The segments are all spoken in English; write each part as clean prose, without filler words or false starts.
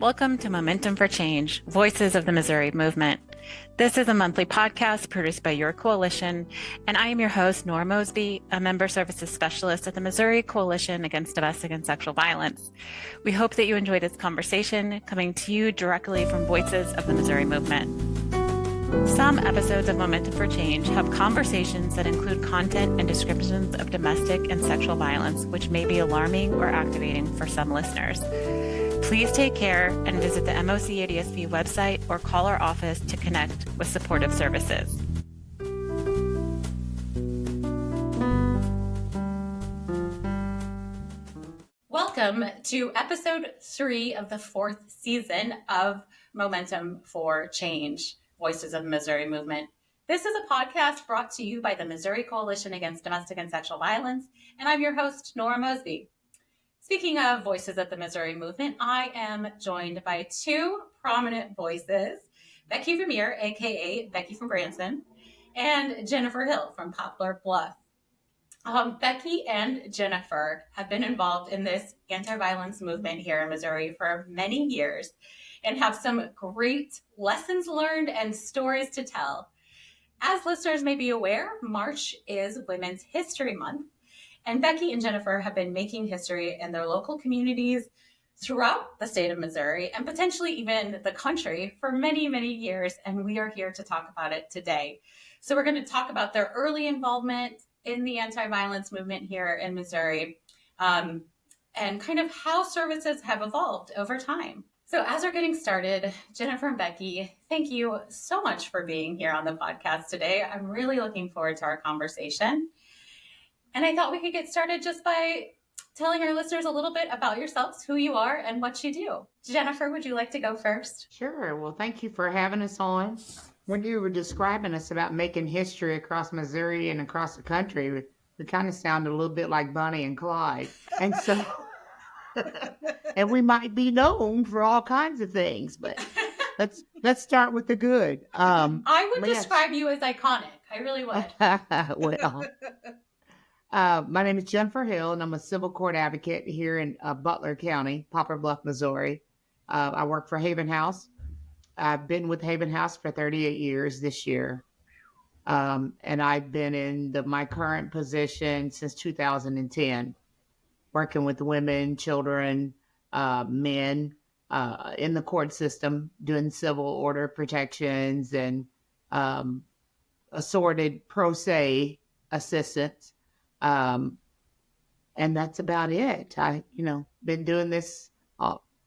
Welcome to Momentum for Change, Voices of the Missouri Movement. This is a monthly podcast produced by your coalition, and I am your host, Nora Mosby, a member services specialist at the Missouri Coalition Against Domestic and Sexual Violence. We hope that you enjoy this conversation coming to you directly from Voices of the Missouri Movement. Some episodes of Momentum for Change have conversations that include content and descriptions of domestic and sexual violence, which may be alarming or activating for some listeners. Please take care and visit the MOCADSV website or call our office to connect with supportive services. Welcome to episode 3 of the 4th season of Momentum for Change, Voices of the Missouri Movement. This is a podcast brought to you by the Missouri Coalition Against Domestic and Sexual Violence, and I'm your host, Nora Mosby. Speaking of Voices of the Missouri Movement, I am joined by two prominent voices, Becky Vermeire, aka Becky from Branson, and Jennifer Hill from Poplar Bluff. Becky and Jennifer have been involved in this anti-violence movement here in Missouri for many years and have some great lessons learned and stories to tell. As listeners may be aware, March is Women's History Month. And Becky and Jennifer have been making history in their local communities throughout the state of Missouri and potentially even the country for many, many years. And we are here to talk about it today. So we're going to talk about their early involvement in the anti-violence movement here in Missouri and kind of how services have evolved over time. So as we're getting started, Jennifer and Becky, thank you so much for being here on the podcast today. I'm really looking forward to our conversation. And I thought we could get started just by telling our listeners a little bit about yourselves, who you are, and what you do. Jennifer, would you like to go first? Sure. Well, thank you for having us on. When you were describing us about making history across Missouri and across the country, we kind of sounded a little bit like Bonnie and Clyde. And so, and we might be known for all kinds of things, but let's start with the good. I would describe you as iconic. I really would. Well. My name is Jennifer Hill, and I'm a civil court advocate here in Butler County, Poplar Bluff, Missouri. I work for Haven House. I've been with Haven House for 38 years this year. And I've been in my current position since 2010, working with women, children, men in the court system, doing civil order protections and assorted pro se assistance. And that's about it. Been doing this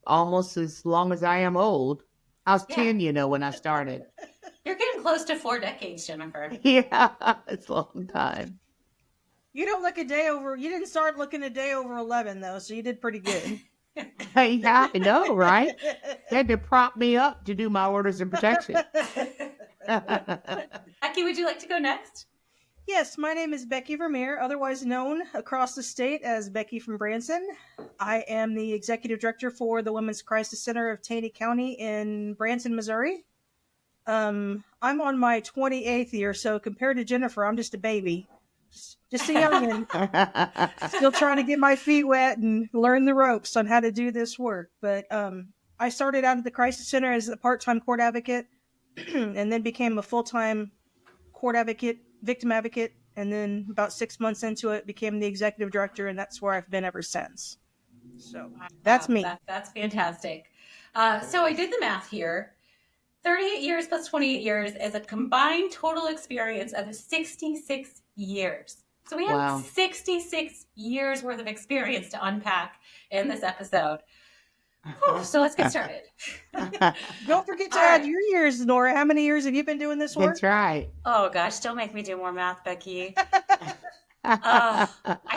almost as long as I am old. I was 10, when I started. You're getting close to 4 decades, Jennifer. Yeah, it's a long time. You didn't start looking a day over 11 though, so you did pretty good. Yeah, I know, right? They had to prop me up to do my orders of protection. Becky, would you like to go next? Yes, my name is Becky Vermeire, otherwise known across the state as Becky from Branson. I am the executive director for the Women's Crisis Center of Taney County in Branson, Missouri. I'm on my 28th year, so compared to Jennifer, I'm just a baby. Just a youngin'. Still trying to get my feet wet and learn the ropes on how to do this work. But I started out at the Crisis Center as a part-time court advocate and then became a full-time court advocate, victim advocate, and then about 6 months into it became the executive director, and that's where I've been ever since. So that's me. That's fantastic. So I did the math here. 38 years plus 28 years is a combined total experience of 66 years. So we have 66 years worth of experience to unpack in this episode. So let's get started. Don't forget to add your years, Nora. How many years have you been doing this work? That's right. Oh, gosh. Don't make me do more math, Becky. I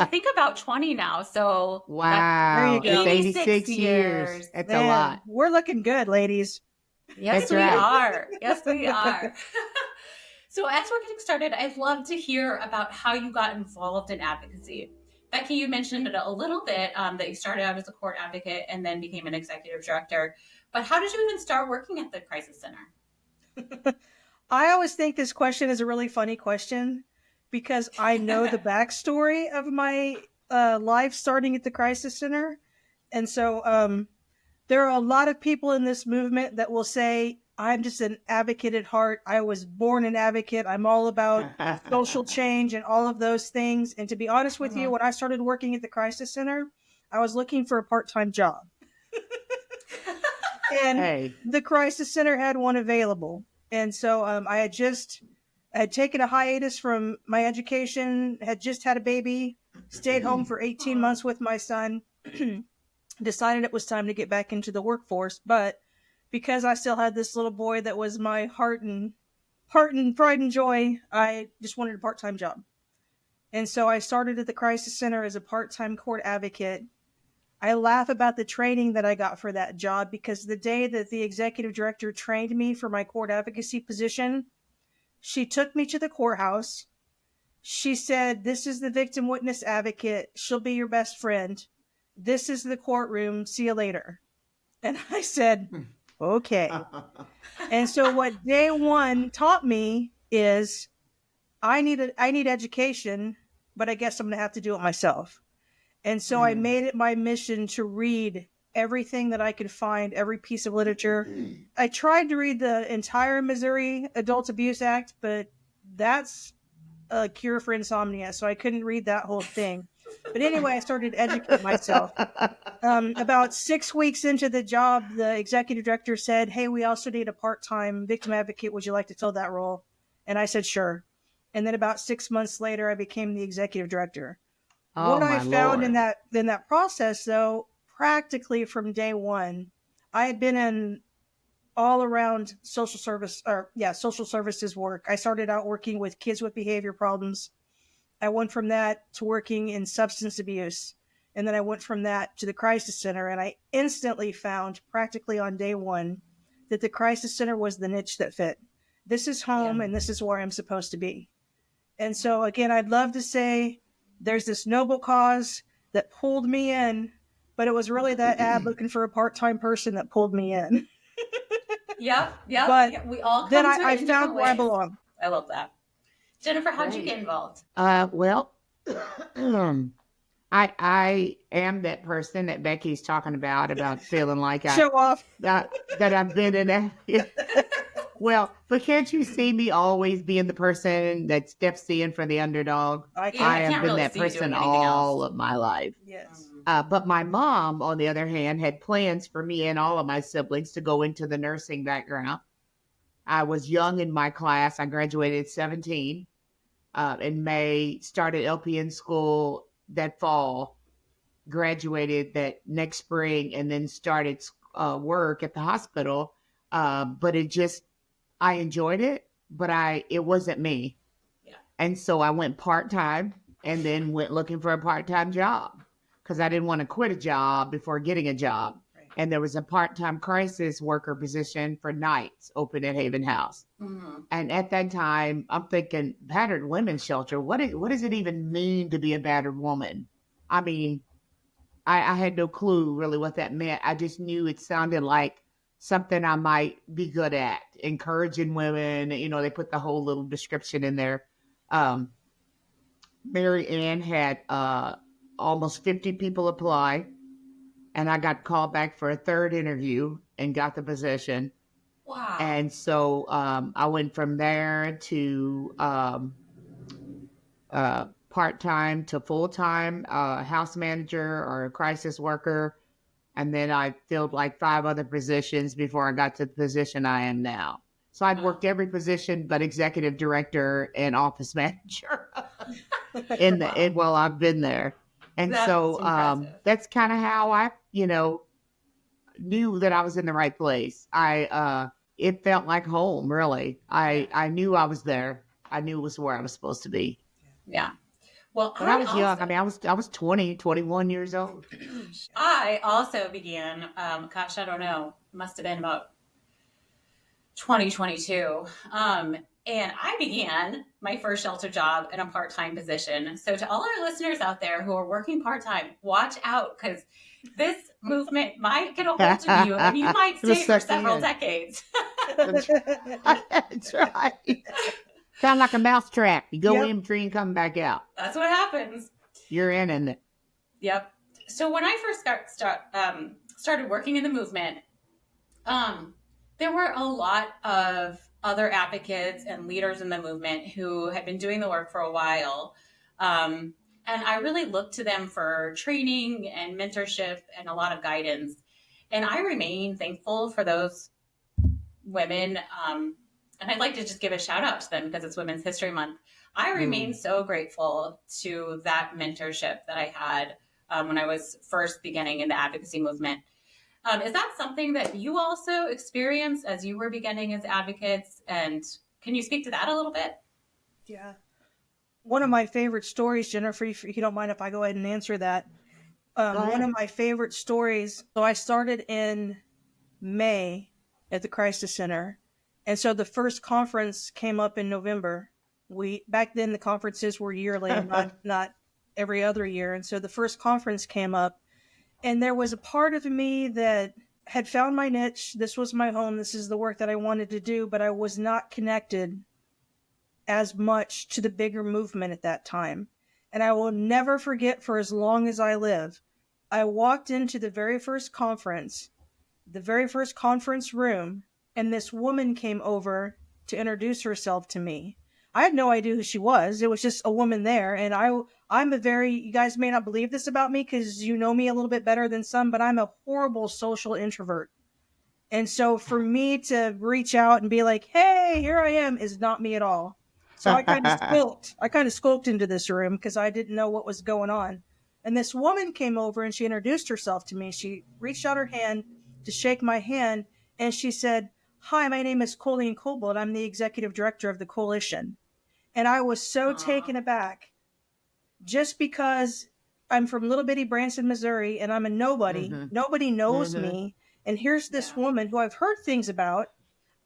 think about 20 now. So wow. There you go. 86 years. That's a lot. We're looking good, ladies. Yes, we are. Yes, we are. So as we're getting started, I'd love to hear about how you got involved in advocacy. Becky, you mentioned it a little bit, that you started out as a court advocate and then became an executive director. But how did you even start working at the Crisis Center? I always think this question is a really funny question because I know the backstory of my life starting at the Crisis Center. And so There are a lot of people in this movement that will say, I'm just an advocate at heart. I was born an advocate. I'm all about social change and all of those things. And to be honest with you, when I started working at the Crisis Center, I was looking for a part-time job. And the Crisis Center had one available. And so I had taken a hiatus from my education, had just had a baby, stayed home for 18 months with my son, decided it was time to get back into the workforce. But because I still had this little boy that was my heart and pride and joy, I just wanted a part-time job. And so I started at the Crisis Center as a part-time court advocate. I laugh about the training that I got for that job because the day that the executive director trained me for my court advocacy position, she took me to the courthouse. She said, this is the victim witness advocate. She'll be your best friend. This is the courtroom. See you later. And I said, okay. And so what day one taught me is I need education, but I guess I'm going to have to do it myself. And so I made it my mission to read everything that I could find, every piece of literature. I tried to read the entire Missouri Adult Abuse Act, but that's a cure for insomnia, so I couldn't read that whole thing. But anyway, I started to educate myself. About 6 weeks into the job, the executive director said, hey, we also need a part-time victim advocate. Would you like to fill that role? And I said, sure. And then about 6 months later, I became the executive director. What I found in that process, though, practically from day one, I had been in all around social services work. I started out working with kids with behavior problems. I went from that to working in substance abuse. And then I went from that to the Crisis Center. And I instantly found, practically on day one, that the Crisis Center was the niche that fit. This is home, and this is where I'm supposed to be. And so, again, I'd love to say there's this noble cause that pulled me in, but it was really that ad looking for a part-time person that pulled me in. Yep. But we all come then to it I in found where I ways. belong. I love that. Jennifer, how'd you get involved? Well, I am that person that Becky's talking about feeling like Show off. that I've been in that. Well, but can't you see me always being the person that steps in for the underdog? I have been that person all of my life. Yes. But my mom, on the other hand, had plans for me and all of my siblings to go into the nursing background. I was young in my class. I graduated at 17 in May, started LPN school that fall, graduated that next spring, and then started work at the hospital. But I enjoyed it, but it wasn't me. Yeah. And so I went part-time and then went looking for a part-time job because I didn't want to quit a job before getting a job. Right. And there was a part-time crisis worker position for nights open at Haven House. Mm-hmm. And at that time, I'm thinking, battered women's shelter, what does it even mean to be a battered woman? I mean, I had no clue really what that meant. I just knew it sounded like something I might be good at, encouraging women. They put the whole little description in there. Mary Ann had almost 50 people apply, and I got called back for a third interview and got the position. Wow. And so I went from there to part-time to full-time house manager or a crisis worker. And then I filled like 5 other positions before I got to the position I am now. So I'd worked every position but executive director and office manager while I've been there. And that's kind of how I, knew that I was in the right place. It felt like home, really. I knew I was there. I knew it was where I was supposed to be. Yeah. Well, but I was young. I mean, I was 20, 21 years old. I also began, I don't know, must have been about 2022. And I began my first shelter job in a part-time position. So to all our listeners out there who are working part-time, watch out, because this movement might get a hold of you and you might stay for several decades. That's right. Sound like a mousetrap. You go in tree and come back out. That's what happens. You're in it. Yep. So when I first started working in the movement, there were a lot of other advocates and leaders in the movement who had been doing the work for a while. And I really looked to them for training and mentorship and a lot of guidance. And I remain thankful for those women. And I'd like to just give a shout out to them because it's Women's History Month. I remain so grateful to that mentorship that I had when I was first beginning in the advocacy movement. Is that something that you also experienced as you were beginning as advocates? And can you speak to that a little bit? Yeah. One of my favorite stories, Jennifer, if you don't mind if I go ahead and answer that. One of my favorite stories, so I started in May at the Crisis Center. And so the first conference came up in November. Back then the conferences were yearly, not every other year. And so the first conference came up, and there was a part of me that had found my niche. This was my home. This is the work that I wanted to do, but I was not connected as much to the bigger movement at that time. And I will never forget for as long as I live. I walked into the very first conference room, and this woman came over to introduce herself to me. I had no idea who she was. It was just a woman there. And you guys may not believe this about me because you know me a little bit better than some, but I'm a horrible social introvert. And so for me to reach out and be like, hey, here I am, is not me at all. So I kind of skulked into this room because I didn't know what was going on. And this woman came over and she introduced herself to me. She reached out her hand to shake my hand, and she said, hi, my name is Colleen Cobold. I'm the executive director of the coalition. And I was so taken aback, just because I'm from little bitty Branson, Missouri, and I'm a nobody. Nobody knows me. And here's this woman who I've heard things about,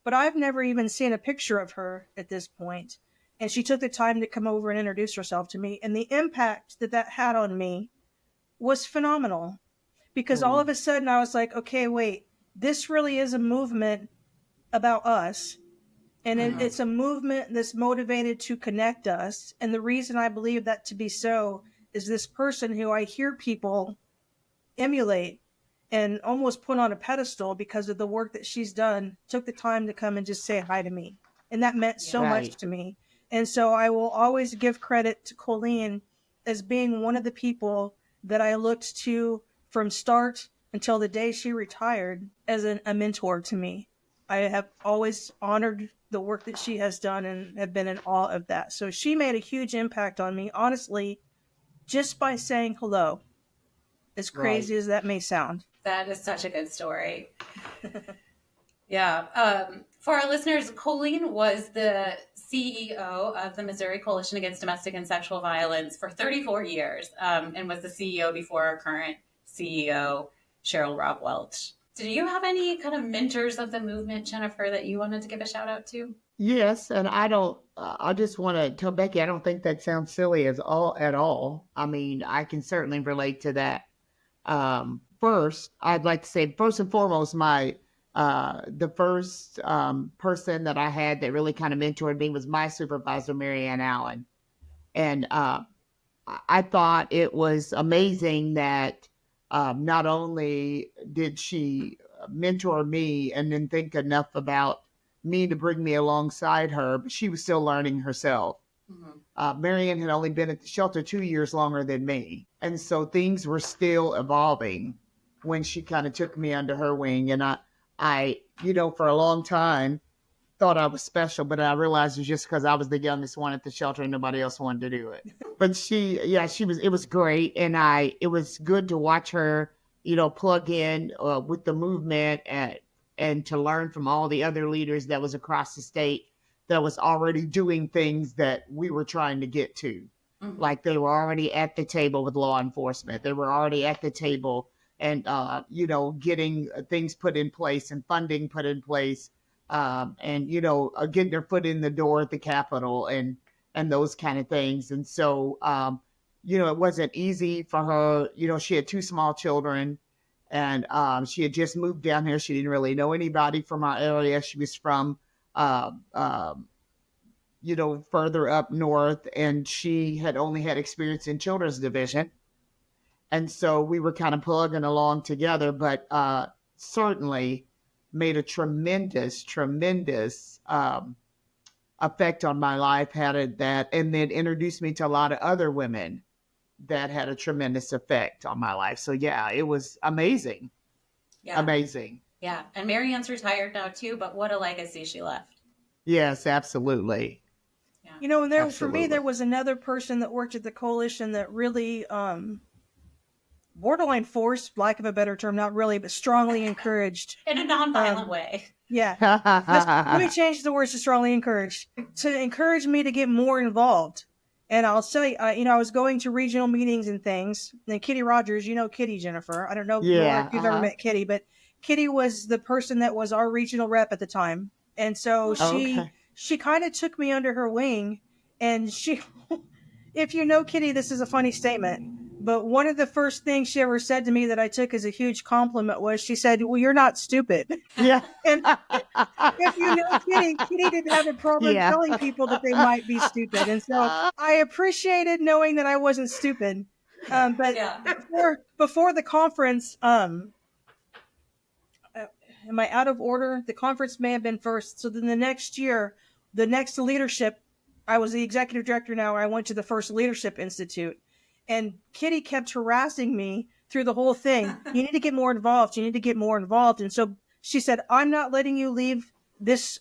but I've never even seen a picture of her at this point. And she took the time to come over and introduce herself to me. And the impact that had on me was phenomenal, because all of a sudden I was like, okay, wait, this really is a movement about us. And it's a movement that's motivated to connect us. And the reason I believe that to be so is this person who I hear people emulate and almost put on a pedestal because of the work that she's done, took the time to come and just say hi to me. And that meant so much to me. And so I will always give credit to Colleen as being one of the people that I looked to from start until the day she retired as a mentor to me. I have always honored the work that she has done and have been in awe of that. So she made a huge impact on me, honestly, just by saying hello, as crazy as that may sound. That is such a good story. Yeah. For our listeners, Colleen was the CEO of the Missouri Coalition Against Domestic and Sexual Violence for 34 years, and was the CEO before our current CEO, Cheryl Robb Welch. Did you have any kind of mentors of the movement, Jennifer, that you wanted to give a shout out to? Yes, and I just want to tell Becky, I don't think that sounds silly at all. I mean, I can certainly relate to that. First, I'd like to say, first and foremost, the first person that I had that really kind of mentored me was my supervisor, Mary Ann Allen. And I thought it was amazing that not only did she mentor me and then think enough about me to bring me alongside her, but she was still learning herself. Marianne had only been at the shelter 2 years longer than me. And so things were still evolving when she kind of took me under her wing. And I, for a long time thought I was special, but I realized it was just because I was the youngest one at the shelter and nobody else wanted to do it. But it was great. And it was good to watch her, plug in with the movement and to learn from all the other leaders that was across the state that was already doing things that we were trying to get to. Like they were already at the table with law enforcement. They were already at the table and, getting things put in place and funding put in place. And, getting their foot in the door at the Capitol and those kind of things. And so, it wasn't easy for her. She had 2 small children and she had just moved down here. She didn't really know anybody from our area. She was from, further up north, and she had only had experience in children's division. And so we were kind of plugging along together, but certainly made a tremendous effect on my life, and then introduced me to a lot of other women that had a tremendous effect on my life. So yeah, it was amazing. Yeah. Amazing. Yeah. And Marianne's retired now too, but what a legacy she left. Yes, absolutely. Yeah. And for me, there was another person that worked at the coalition that really borderline forced, lack of a better term, not really, but strongly encouraged. In a nonviolent way. Yeah. Let me change the words to strongly encouraged. To encourage me to get more involved. And I'll say, I was going to regional meetings and things. And Kitty Rogers, you know Kitty, Jennifer. I don't know if you've ever met Kitty, but Kitty was the person that was our regional rep at the time. And so she kind of took me under her wing. And she, if you know Kitty, this is a funny statement. But one of the first things she ever said to me that I took as a huge compliment was she said, "Well, you're not stupid." Yeah. And if you know Kitty didn't have a problem telling people that they might be stupid. And so I appreciated knowing that I wasn't stupid. But before the conference, am I out of order? The conference may have been first. So then the next year, the next leadership, I was the executive director now. I went to the first Leadership Institute. And Kitty kept harassing me through the whole thing. You need to get more involved. You need to get more involved. And so she said, "I'm not letting you leave this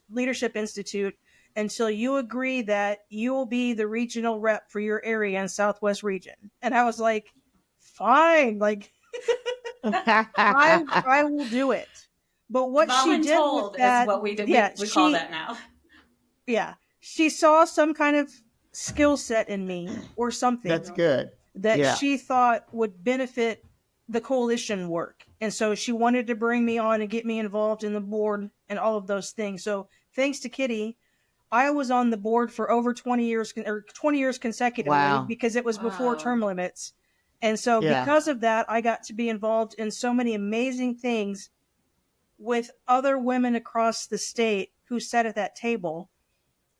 Leadership Institute until you agree that you will be the regional rep for your area in Southwest region." And I was like, fine, like, I will do it. But what she did with that, is what we did. We call that now. Yeah. She saw some kind of skill set in me or something. That's good. That she thought would benefit the coalition work. And so she wanted to bring me on and get me involved in the board and all of those things. So thanks to Kitty, I was on the board for over 20 years consecutively because it was before term limits. And so because of that, I got to be involved in so many amazing things with other women across the state who sat at that table.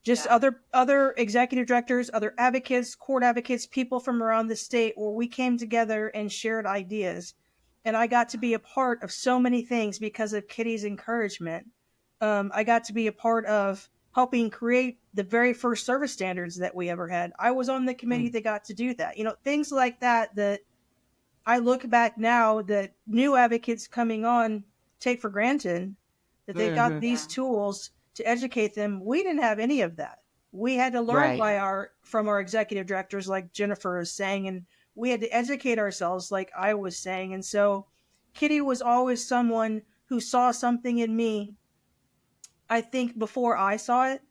Just other executive directors, other advocates, court advocates, people from around the state where we came together and shared ideas. And I got to be a part of so many things because of Kitty's encouragement. I got to be a part of helping create the very first service standards that we ever had. I was on the committee that got to do that. Things like that I look back now that new advocates coming on take for granted, that they've got these tools to educate them. We didn't have any of that. We had to learn from our executive directors, like Jennifer was saying, and we had to educate ourselves, like I was saying. And so Kitty was always someone who saw something in me, I think, before I saw it.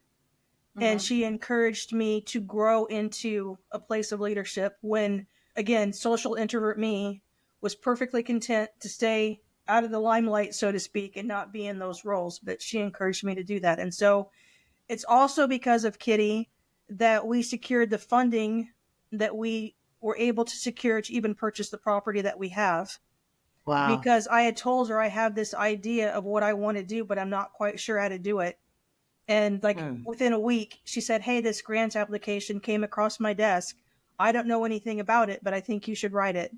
And she encouraged me to grow into a place of leadership when, again, social introvert me was perfectly content to stay out of the limelight, so to speak, and not be in those roles. But she encouraged me to do that. And so it's also because of Kitty that we secured the funding that we were able to secure to even purchase the property that we have. Wow. Because I had told her I have this idea of what I want to do, but I'm not quite sure how to do it. And within a week, she said, "Hey, this grant application came across my desk. I don't know anything about it, but I think you should write it."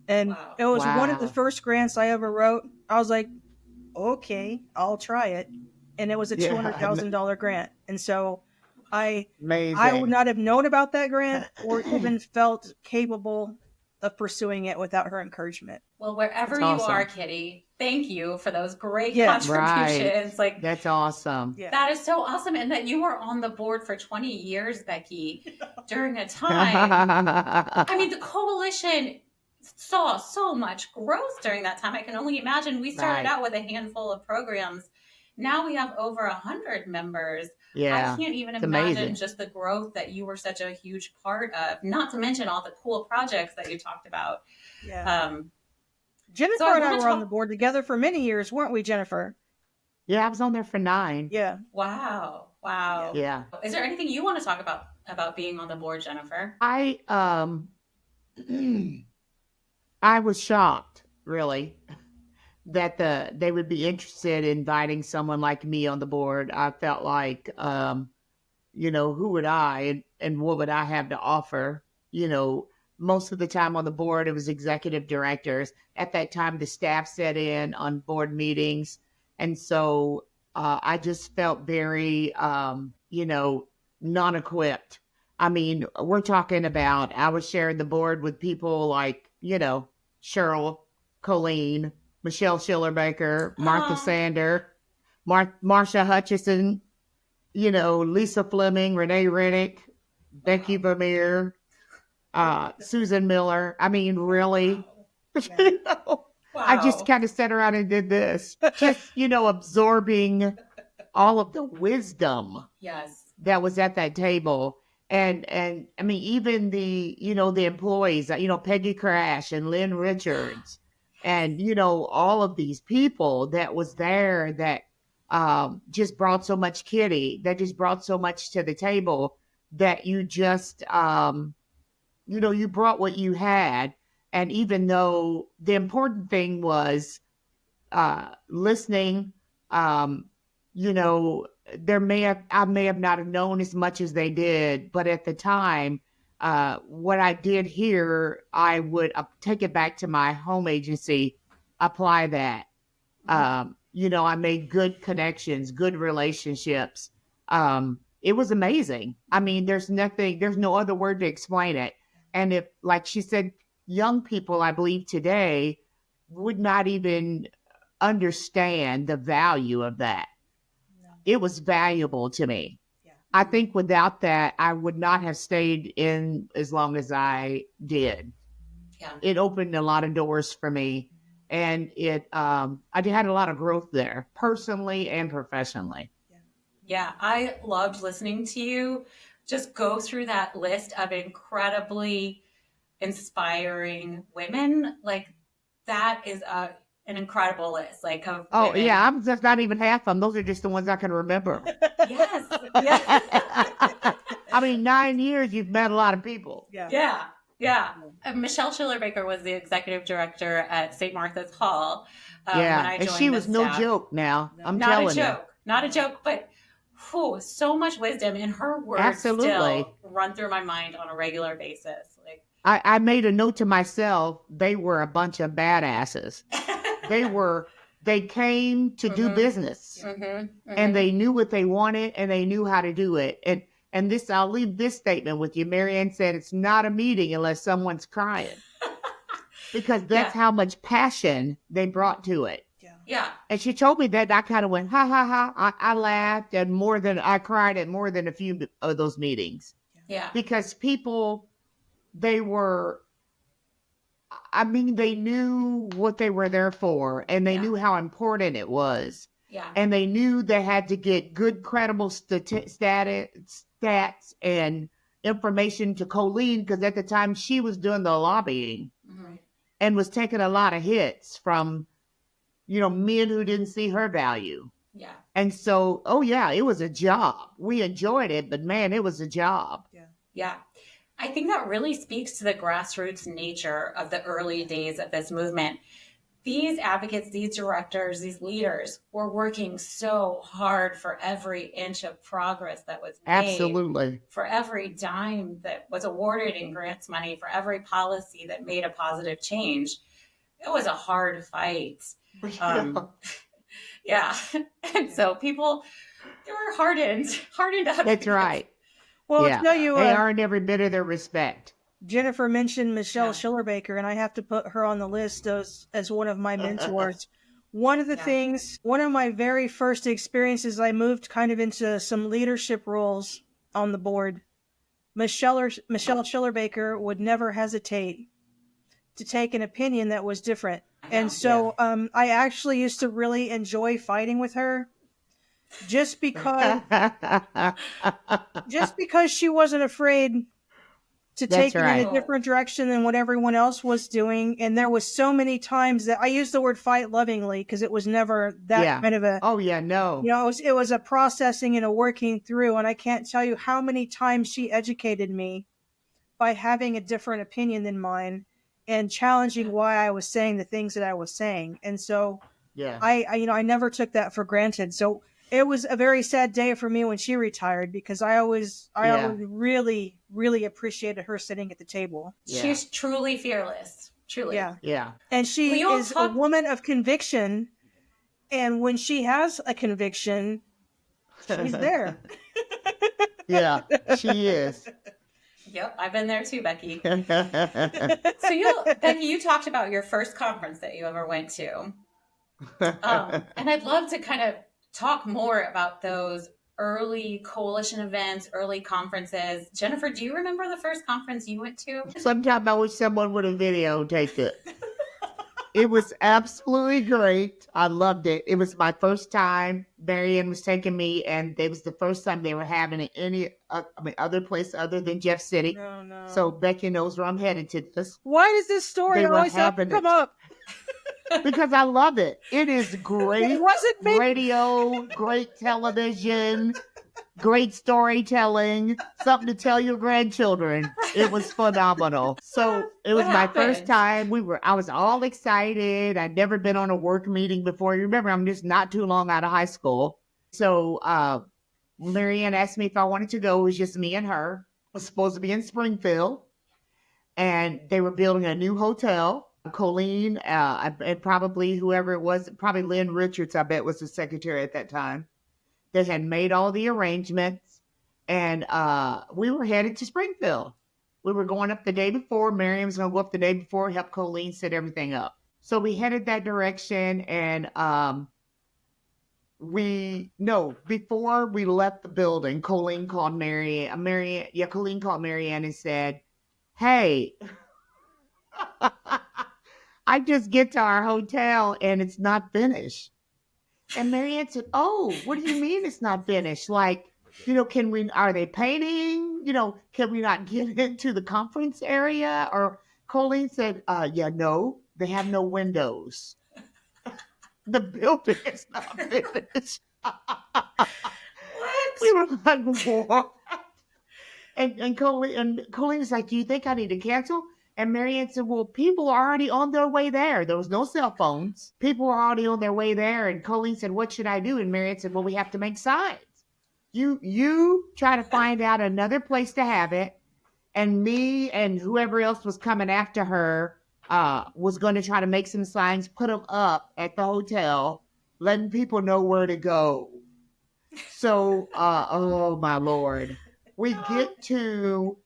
And it was one of the first grants I ever wrote. I was like, okay, I'll try it. And it was a $200,000 grant. And so I would not have known about that grant or even felt capable of pursuing it without her encouragement. Well, wherever you are, Kitty, thank you for those great contributions. Right. That's awesome. Yeah. That is so awesome. And that you were on the board for 20 years, Becky, during a time. I mean, the coalition saw so much growth during that time. I can only imagine. We started out with a handful of programs. Now we have over 100 members. Yeah, I can't even imagine just the growth that you were such a huge part of, not to mention all the cool projects that you talked about. Yeah. Jennifer and I were on the board together for many years, weren't we, Jennifer? Yeah, I was on there for 9. Yeah. Wow. Yeah. Is there anything you want to talk about being on the board, Jennifer? I was shocked, really, that they would be interested in inviting someone like me on the board. I felt like, who would I and what would I have to offer? most of the time on the board, it was executive directors. At that time, the staff sat in on board meetings. And so I just felt very, non-equipped. I mean, we're talking about, I was sharing the board with people like, Cheryl, Colleen, Michelle Schillerbaker, Martha Sander, Marsha Hutchison, Lisa Fleming, Renee Rennick, Becky Vermeire, Susan Miller. I mean, really, I just kind of sat around and did this, just, absorbing all of the wisdom that was at that table. And I mean, even the employees, Peggy Crash and Lynn Richards and, all of these people that was there that just brought so much kitty, that just brought so much to the table that you just, you brought what you had. And even though the important thing was listening, I may have not have known as much as they did, but at the time, what I did here, I would take it back to my home agency, apply that. I made good connections, good relationships. It was amazing. I mean, there's no other word to explain it. And if, like she said, young people, I believe today would not even understand the value of that. No. It was valuable to me. Yeah. I think without that, I would not have stayed in as long as I did. Yeah. It opened a lot of doors for me, and I had a lot of growth there, personally and professionally. Yeah, I loved listening to you just go through that list of incredibly inspiring women. Like, that is an incredible list. Like, of women. Yeah, I'm just not even half of them. Those are just the ones I can remember. Yes. I mean, 9 years, you've met a lot of people. Yeah. Michelle Schillerbaker was the executive director at St. Martha's Hall. When I joined and she was no joke now. I'm telling you. Not a joke, but so much wisdom, and her words Absolutely. Still run through my mind on a regular basis. Like, I made a note to myself, they were a bunch of badasses. They came to do business, and they knew what they wanted, and they knew how to do it. And this, I'll leave this statement with you. Marianne said, it's not a meeting unless someone's crying, because that's how much passion they brought to it. Yeah. And she told me that, and I kind of went, ha, ha, ha. I laughed, and I cried at more than a few of those meetings. Yeah. Because people, they knew what they were there for, and they knew how important it was. Yeah. And they knew they had to get good, credible stats and information to Colleen, because at the time she was doing the lobbying and was taking a lot of hits from men who didn't see her value. Yeah. And so, it was a job. We enjoyed it, but man, it was a job. Yeah. I think that really speaks to the grassroots nature of the early days of this movement. These advocates, these directors, these leaders were working so hard for every inch of progress that was made. Absolutely. For every dime that was awarded in grants money, for every policy that made a positive change. It was a hard fight. And so people, they were hardened up. That's right. Well, I'll tell you, they earned every bit of their respect. Jennifer mentioned Michelle Schillerbaker, and I have to put her on the list as one of my mentors. One of the things, one of my very first experiences, I moved kind of into some leadership roles on the board. Michelle Schillerbaker would never hesitate to take an opinion that was different. And so I actually used to really enjoy fighting with her just because she wasn't afraid to take it in a different direction than what everyone else was doing. And there was so many times that I use the word fight lovingly, because it was never that kind of a... Oh, yeah, no. It was a processing and a working through. And I can't tell you how many times she educated me by having a different opinion than mine and challenging why I was saying the things that I was saying. And so I never took that for granted. So it was a very sad day for me when she retired because I always really, really appreciated her sitting at the table. Yeah. She's truly fearless. Truly. Yeah. Yeah. And she Will you all is talk- a woman of conviction. And when she has a conviction, she's there. Yeah, she is. Yep, I've been there too, Becky. So Becky, you talked about your first conference that you ever went to. And I'd love to kind of talk more about those early coalition events, early conferences. Jennifer, do you remember the first conference you went to? Sometimes I wish someone would have videotaped it. It was absolutely great. I loved it. It was my first time. Marianne was taking me, and it was the first time they were having it any other place other than Jeff City. No. So Becky knows where I'm headed to this. Why does this story They were always have to having come it. up? Because I love it. It is great It wasn't me. radio, great television, great storytelling, something to tell your grandchildren. It was phenomenal. So it was What my happened? first time. I was all excited. I'd never been on a work meeting before. You remember, I'm just not too long out of high school. So Marianne asked me if I wanted to go. It was just me and her. It was supposed to be in Springfield. And they were building a new hotel. Colleen, and probably whoever it was, probably Lynn Richards, I bet, was the secretary at that time. They had made all the arrangements, and we were headed to Springfield. We were going up the day before. Miriam was going to go up the day before, help Colleen set everything up. So we headed that direction, and before we left the building, Colleen called Colleen called Marianne and said, "Hey, I just get to our hotel and it's not finished." And Marianne said, "Oh, what do you mean it's not finished? Like, are they painting? Can we not get into the conference area?" Or Colleen said, no, they have no windows. The building is not finished. What? We were like, what? And Colleen was like, "Do you think I need to cancel?" And Marianne said, "Well, people are already on their way there. There was no cell phones. People were already on their way there." And Colleen said, "What should I do?" And Marianne said, "Well, we have to make signs. You try to find out another place to have it. And me and whoever else was coming after her was going to try to make some signs, put them up at the hotel, letting people know where to go." So, oh my Lord. We get to...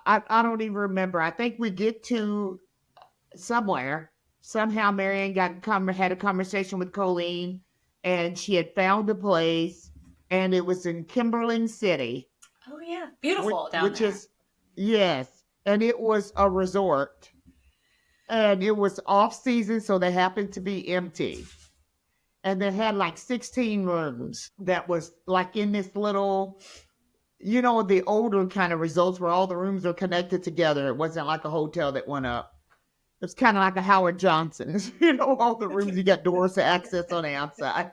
I don't even remember. I think we get to somewhere. Somehow Marianne had a conversation with Colleen, and she had found a place, and it was in Kimberling City. Oh, yeah. Beautiful down there. Yes. And it was a resort. And it was off season, so they happened to be empty. And they had like 16 rooms that was like in this little... the older kind of resorts where all the rooms are connected together. It wasn't like a hotel that went up. It was kind of like a Howard Johnson's. All the rooms, you got doors to access on the outside.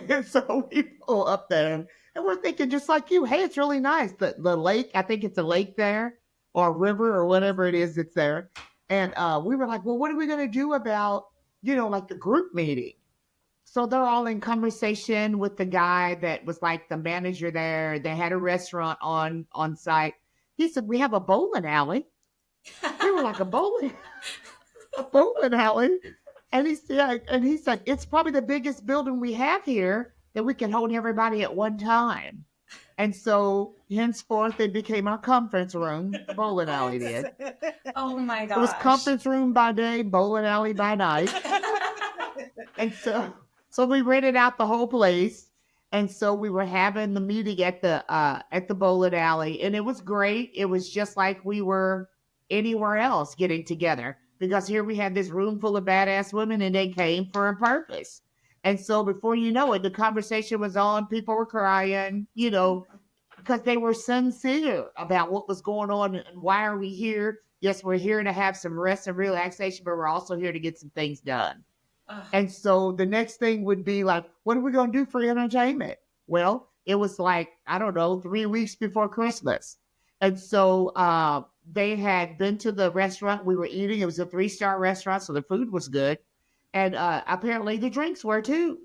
And so we pull up there, and we're thinking just like you, hey, it's really nice. The lake, I think it's a lake there, or a river, or whatever it is that's there. And we were like, well, what are we going to do about, like the group meeting? So they're all in conversation with the guy that was like the manager there. They had a restaurant on site. He said, "We have a bowling alley." We were like, a bowling alley. And he said, "It's probably the biggest building we have here that we can hold everybody at one time." And so henceforth it became our conference room. The bowling alley did. Oh my gosh. It was conference room by day, bowling alley by night. And so we rented out the whole place, and so we were having the meeting at the bowling alley, and it was great. It was just like we were anywhere else getting together, because here we had this room full of badass women, and they came for a purpose. And so before you know it, the conversation was on. People were crying, because they were sincere about what was going on and why are we here. Yes, we're here to have some rest and relaxation, but we're also here to get some things done. And so the next thing would be like, what are we going to do for entertainment? Well, it was like, I don't know, 3 weeks before Christmas. And so they had been to the restaurant we were eating. It was a 3-star restaurant, so the food was good. And apparently the drinks were too.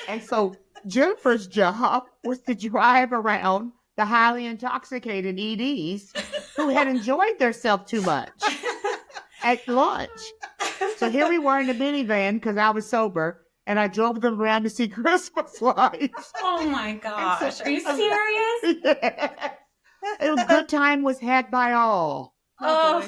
And so Jennifer's job was to drive around the highly intoxicated EDs who had enjoyed themselves too much at lunch. So here we were in the minivan because I was sober, and I drove them around to see Christmas lights. Oh my gosh. Are you serious? Yeah. It was good time was had by all. Oh,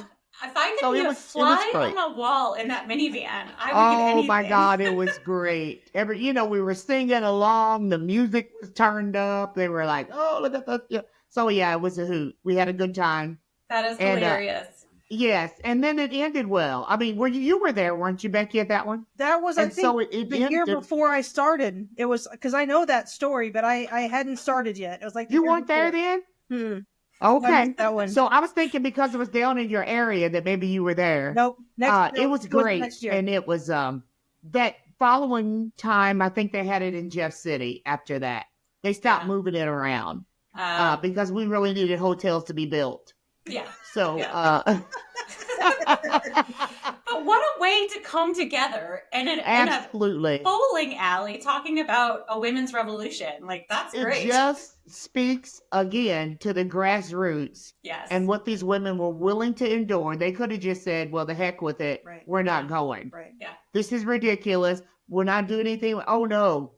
if I could So be it a was fly great. on a wall in that minivan, I would give Oh anything. my God, it was great. We were singing along. The music was turned up. They were like, "Oh, look at that!" Yeah. So yeah, it was a hoot. We had a good time. That is And, hilarious. Yes, and then it ended well. I mean, you were there, weren't you, Becky, at that one? That was, I And think, so it the year ended. before I started. It was because I know that story, but I hadn't started yet. It was like the You year weren't there before. then? I Okay. missed that one. So I was thinking because it was down in your area that maybe you were there. Nope. It was great. Next year. And it was that following time, I think they had it in Jeff City after that. They stopped moving it around because we really needed hotels to be built. Yeah. So But what a way to come together in absolutely. a bowling alley talking about a women's revolution. Like, that's great. It just speaks again to the grassroots. Yes. And what these women were willing to endure. They could have just said, well, the heck with it. Right. We're not going. Right. Yeah. This is ridiculous. We're not doing anything. Oh, no.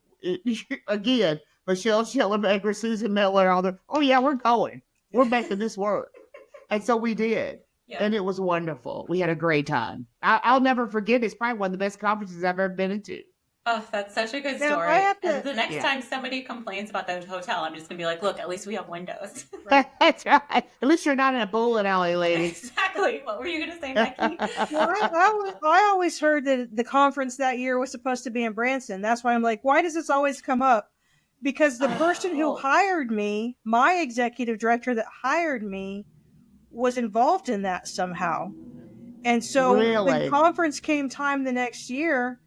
Again, Michelle Schellenberger, Susan Miller, oh, yeah, we're going. We're making this work. And so we did. Yeah. And it was wonderful. We had a great time. I'll never forget. It's probably one of the best conferences I've ever been into. Oh, that's such a good Now, story. I have to- And the next time somebody complains about the hotel, I'm just going to be like, look, at least we have windows. That's right. At least you're not in a bowling alley, ladies. Exactly. What were you going to say, Becky? Well, I always heard that the conference that year was supposed to be in Branson. That's why I'm like, why does this always come up? Because the person who hired me, my executive director that hired me, was involved in that somehow. And so Really? when conference came time the next year,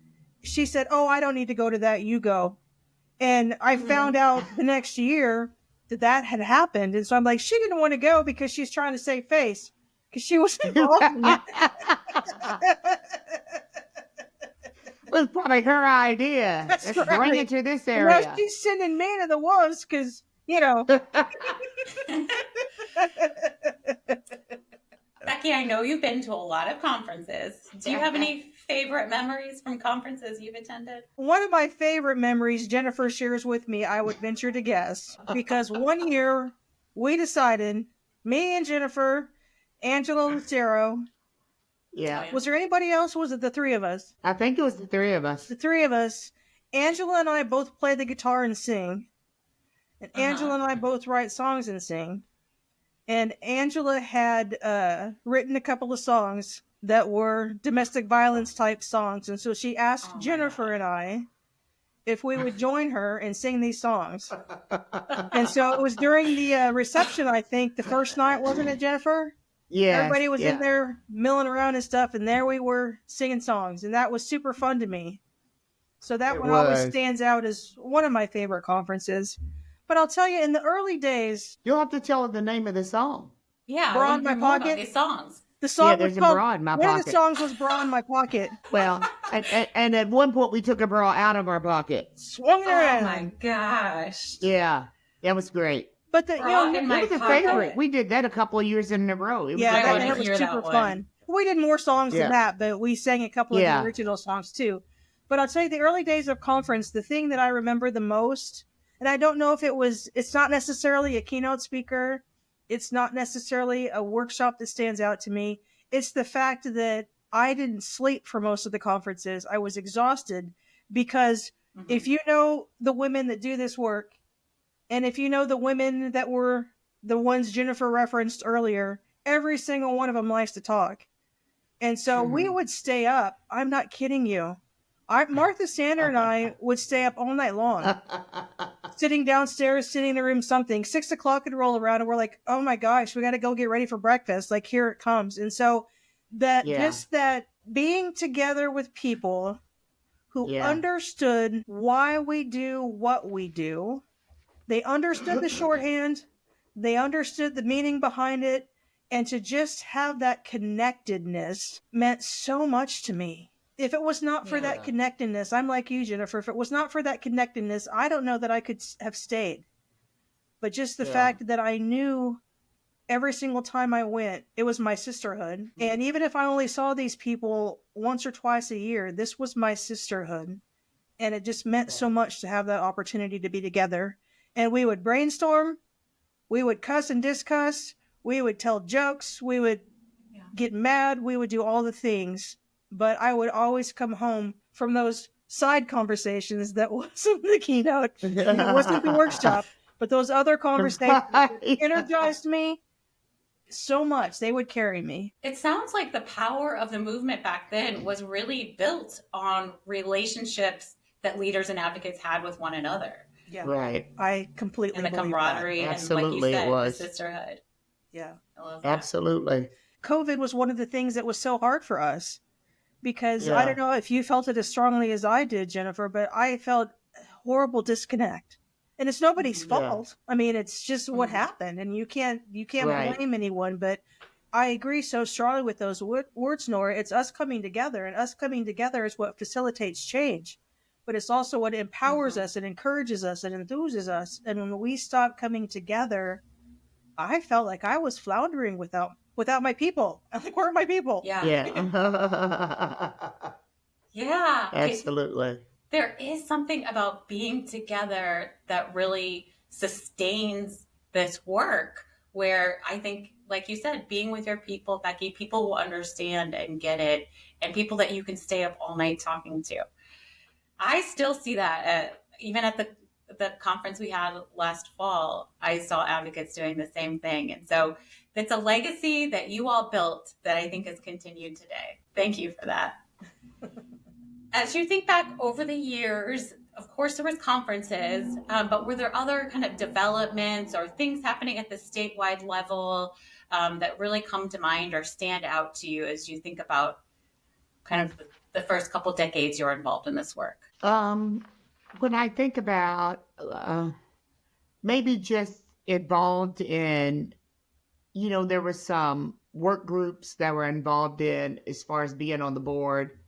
she said, oh, I don't need to go to that, you go. And I found out the next year that had happened. And so I'm like, she didn't want to go because she's trying to save face because she was involved in it. It was probably her idea. That's Let's bring right. it to this Now area. she's sending me to the wolves because, Becky, I know you've been to a lot of conferences. Do you have any favorite memories from conferences you've attended? One of my favorite memories Jennifer shares with me, I would venture to guess, because one year we decided, me and Jennifer, Angela Lucero, Yeah. was there anybody else? Was it the three of us? I think it was the three of us. The three of us. Angela and I both play the guitar and sing. And Angela and I both write songs and sing. And Angela had written a couple of songs that were domestic violence type songs. And so she asked Jennifer and I if we would join her and sing these songs. And so it was during the reception, I think, the first night, wasn't it, Jennifer? Yeah. Everybody was in there milling around and stuff, and there we were singing songs, and that was super fun to me. So that one always stands out as one of my favorite conferences. But I'll tell you, in the early days, You'll have to tell her the name of the song. Yeah, Bra I in wanna My hear more about Pocket? these songs. the song Yeah, was there's a called, bra in my one of the pocket. songs was Bra in My Pocket. Well, and at one point we took a bra out of our pocket. Swung it Oh around. my gosh. Yeah. That was great. But the, Bra in my It was a pocket. favorite. We did that a couple of years in a row. It was yeah, I that, wanna that was hear that super one. fun. We did more songs Yeah. than that, but we sang a couple of Yeah. the original songs too. But I'll tell you, the early days of conference, the thing that I remember the most, and I don't know if it's not necessarily a keynote speaker, it's not necessarily a workshop that stands out to me. It's the fact that I didn't sleep for most of the conferences. I was exhausted because if you know the women that do this work, and if you know the women that were the ones Jennifer referenced earlier, every single one of them likes to talk. And so we would stay up. I'm not kidding you. Martha Sander and I would stay up all night long, sitting downstairs, sitting in the room, something. 6 o'clock would roll around and we're like, oh my gosh, we got to go get ready for breakfast. Like, here it comes. And so just that being together with people who understood why we do what we do, they understood the shorthand, they understood the meaning behind it, and to just have that connectedness meant so much to me. if it was not for that Yeah. connectedness, I'm like you, Jennifer. If it was not for that connectedness, I don't know that I could have stayed. But just the Yeah. fact that I knew every single time I went, it was my sisterhood. And even if I only saw these people once or twice a year, this was my sisterhood. And it just meant so much to have that opportunity to be together. And we would brainstorm, we would cuss and discuss, we would tell jokes, we would get mad, we would do all the things. But I would always come home from those side conversations that wasn't the keynote, it wasn't the workshop, but those other conversations energized me so much. They would carry me. It sounds like the power of the movement back then was really built on relationships that leaders and advocates had with one another. Yeah. Right. I completely And the believe camaraderie and, Absolutely, like you it said, was. the sisterhood. that. Yeah. I love that. Absolutely. COVID was one of the things that was so hard for us because I Yeah. don't know if you felt it as strongly as I did, Jennifer, but I felt horrible disconnect. And it's nobody's Yeah. fault. I mean, it's just what Mhm. happened, and you can't Right. blame anyone. But I agree so strongly with those words, Nora. It's us coming together, and us coming together is what facilitates change. But it's also what empowers us and encourages us and enthuses us. And when we stop coming together, I felt like I was floundering without my people. I'm like, where are my people? Yeah. Yeah. Yeah. Absolutely. There is something about being together that really sustains this work where I think, like you said, being with your people, Becky, people will understand and get it, and people that you can stay up all night talking to. I still see that even at the conference we had last fall, I saw advocates doing the same thing. And so it's a legacy that you all built that I think has continued today. Thank you for that. As you think back over the years, of course there was conferences, but were there other kind of developments or things happening at the statewide level that really come to mind or stand out to you as you think about kind of the first couple decades you're involved in this work? When I think about maybe just involved in, there were some work groups that were involved in as far as being on the board,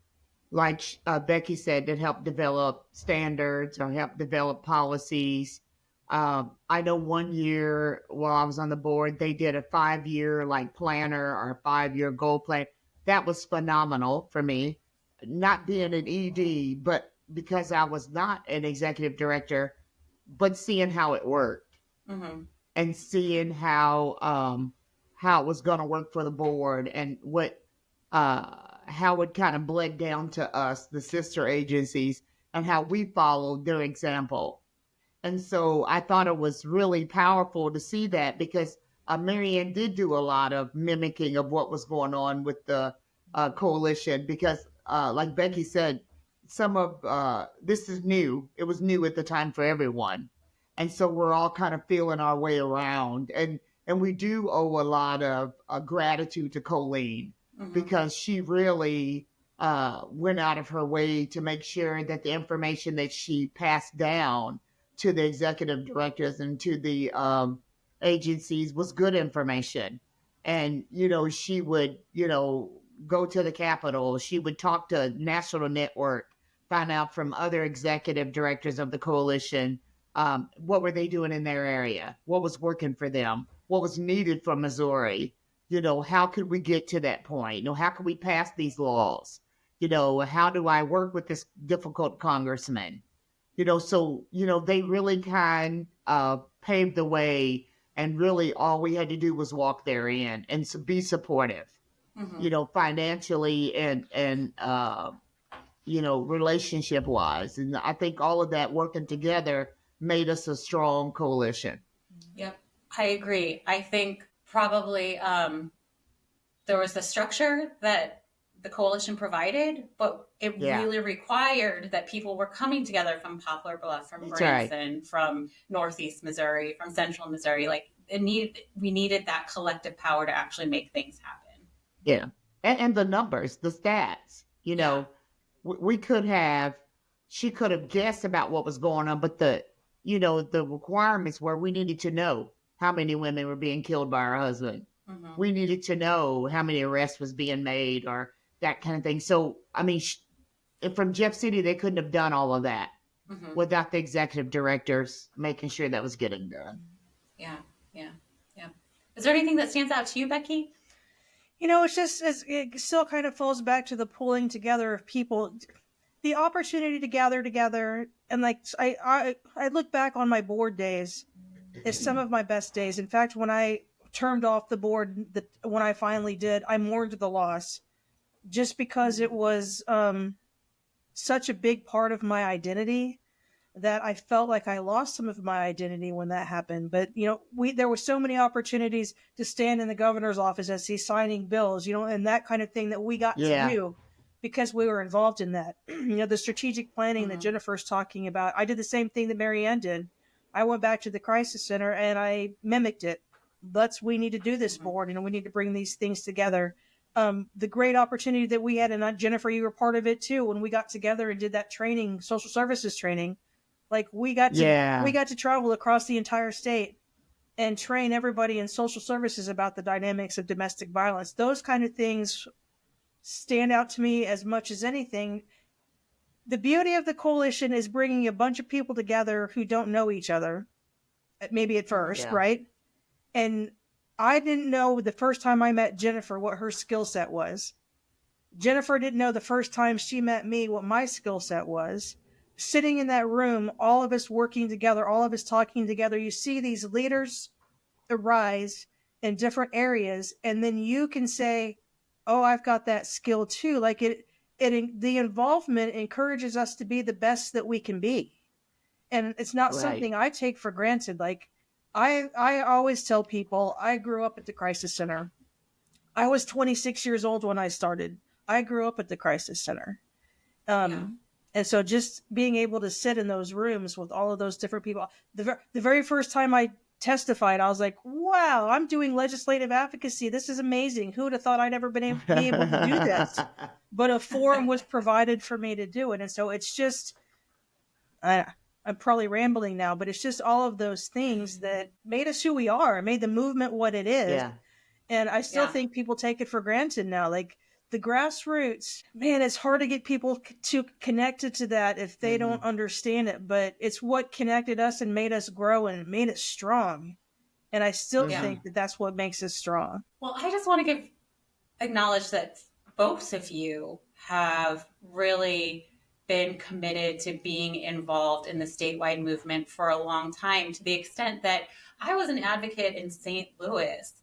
like Becky said, that helped develop standards or help develop policies. I know one year while I was on the board, they did a 5-year planner or a 5-year goal plan. That was phenomenal for me, not being an ED, but because I was not an executive director, but seeing how it worked and seeing how it was going to work for the board and how it kind of bled down to us, the sister agencies, and how we followed their example. And so I thought it was really powerful to see that because Marianne did do a lot of mimicking of what was going on with the coalition because, like Becky said, some of this is new. It was new at the time for everyone. And so we're all kind of feeling our way around. And we do owe a lot of gratitude to Colleen because she really went out of her way to make sure that the information that she passed down to the executive directors and to the agencies was good information. And, she would, go to the Capitol. She would talk to National Network, find out from other executive directors of the coalition, what were they doing in their area? What was working for them? What was needed for Missouri? How could we get to that point? How can we pass these laws? How do I work with this difficult congressman? So, they really kind of paved the way, and really all we had to do was walk therein and be supportive, financially and relationship wise. And I think all of that working together made us a strong coalition. Yep, I agree. I think probably there was the structure that the coalition provided, but it really required that people were coming together from Poplar Bluff, from Branson, from Northeast Missouri, from Central Missouri. We needed that collective power to actually make things happen. Yeah. And the numbers, the stats, she could have guessed about what was going on, but the requirements were we needed to know how many women were being killed by her husband. We needed to know how many arrests was being made or that kind of thing. So, I mean, from Jeff City, they couldn't have done all of that Mm-hmm. without the executive directors making sure that was getting done. Yeah. Is there anything that stands out to you, Becky? It still kind of falls back to the pulling together of people, the opportunity to gather together. And like, I look back on my board days as some of my best days. In fact, when I turned off the board, when I finally did, I mourned the loss just because it was such a big part of my identity that I felt like I lost some of my identity when that happened. But, there were so many opportunities to stand in the governor's office as he's signing bills, and that kind of thing that we got to do because we were involved in that. The strategic planning that Jennifer's talking about. I did the same thing that Mary Ann did. I went back to the crisis center and I mimicked it. We need to do this board, we need to bring these things together. The great opportunity that we had, and Jennifer, you were part of it too, when we got together and did that training, social services training. Like we got to travel across the entire state and train everybody in social services about the dynamics of domestic violence. Those kind of things stand out to me as much as anything. The beauty of the coalition is bringing a bunch of people together who don't know each other, maybe at first, right? And I didn't know the first time I met Jennifer what her skill set was. Jennifer didn't know the first time she met me what my skill set was. Sitting in that room, all of us working together, all of us talking together, you see these leaders arise in different areas, and then you can say, oh, I've got that skill too. Like the involvement encourages us to be the best that we can be. And it's not something I take for granted. Like I always tell people, I grew up at the crisis center. I was 26 years old when I started. I grew up at the crisis center. And so just being able to sit in those rooms with all of those different people, the very first time I testified, I was like, wow, I'm doing legislative advocacy. This is amazing. Who would have thought I'd ever be able to do this? But a forum was provided for me to do it. And so it's just, I'm probably rambling now, but it's just all of those things that made us who we are, made the movement what it is. Yeah. And I still think people take it for granted now. Like, the grassroots, man, it's hard to get people to connected to that if they don't understand it, but it's what connected us and made us grow and made us strong. And I still think that that's what makes us strong. Well, I just want to acknowledge that both of you have really been committed to being involved in the statewide movement for a long time, to the extent that I was an advocate in St. Louis.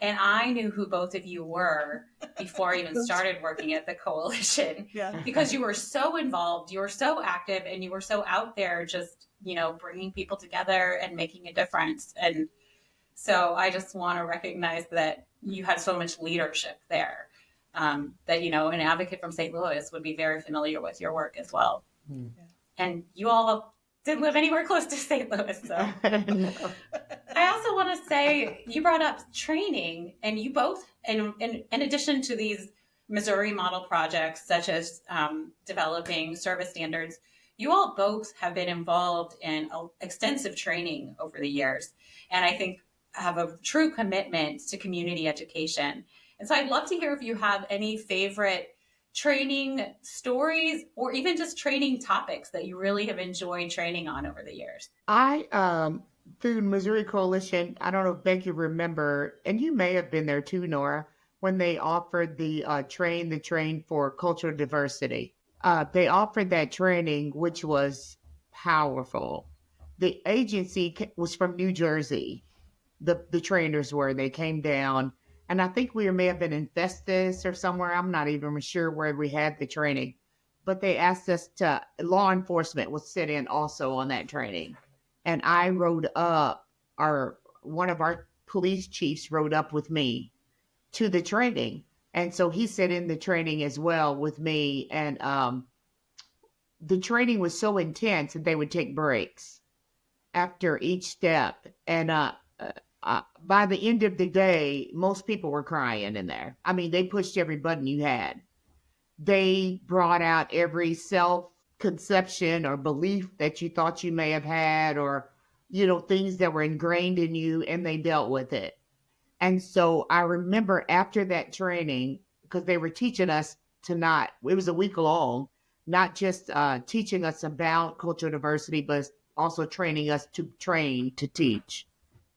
And I knew who both of you were before I even started working at the coalition, because you were so involved, you were so active, and you were so out there just, bringing people together and making a difference. And so I just want to recognize that you had so much leadership there, that, an advocate from St. Louis would be very familiar with your work as well. Mm. And you all didn't live anywhere close to St. Louis, so. I also want to say, you brought up training, and you both, in addition to these Missouri model projects, such as developing service standards, you all both have been involved in extensive training over the years, and I think have a true commitment to community education. And so I'd love to hear if you have any favorite training stories or even just training topics that you really have enjoyed training on over the years. Through Missouri Coalition, I don't know if Becky remember, and you may have been there too, Nora, when they offered the train for cultural diversity. They offered that training, which was powerful. The agency was from New Jersey. The trainers were. They came down. And I think we may have been in Festus or somewhere. I'm not even sure where we had the training. But they asked us law enforcement would sit in also on that training. And I rode up, one of our police chiefs rode up with me to the training. And so he sat in the training as well with me. And the training was so intense that they would take breaks after each step. And by the end of the day, most people were crying in there. I mean, they pushed every button you had. They brought out every self-conception or belief that you thought you may have had, or, things that were ingrained in you, and they dealt with it. And so I remember after that training, because they were teaching us it was a week long, not just teaching us about cultural diversity, but also training us to train to teach.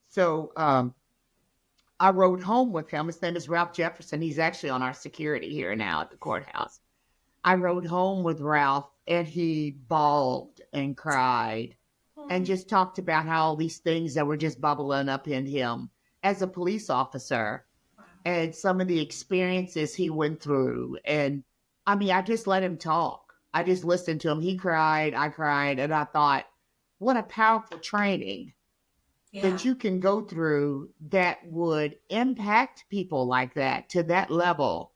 So I rode home with him. His name is Ralph Jefferson. He's actually on our security here now at the courthouse. I rode home with Ralph, and he bawled and cried and just talked about how all these things that were just bubbling up in him as a police officer and some of the experiences he went through. And I mean, I just let him talk. I just listened to him. He cried, I cried, and I thought, what a powerful training that you can go through that would impact people like that to that level.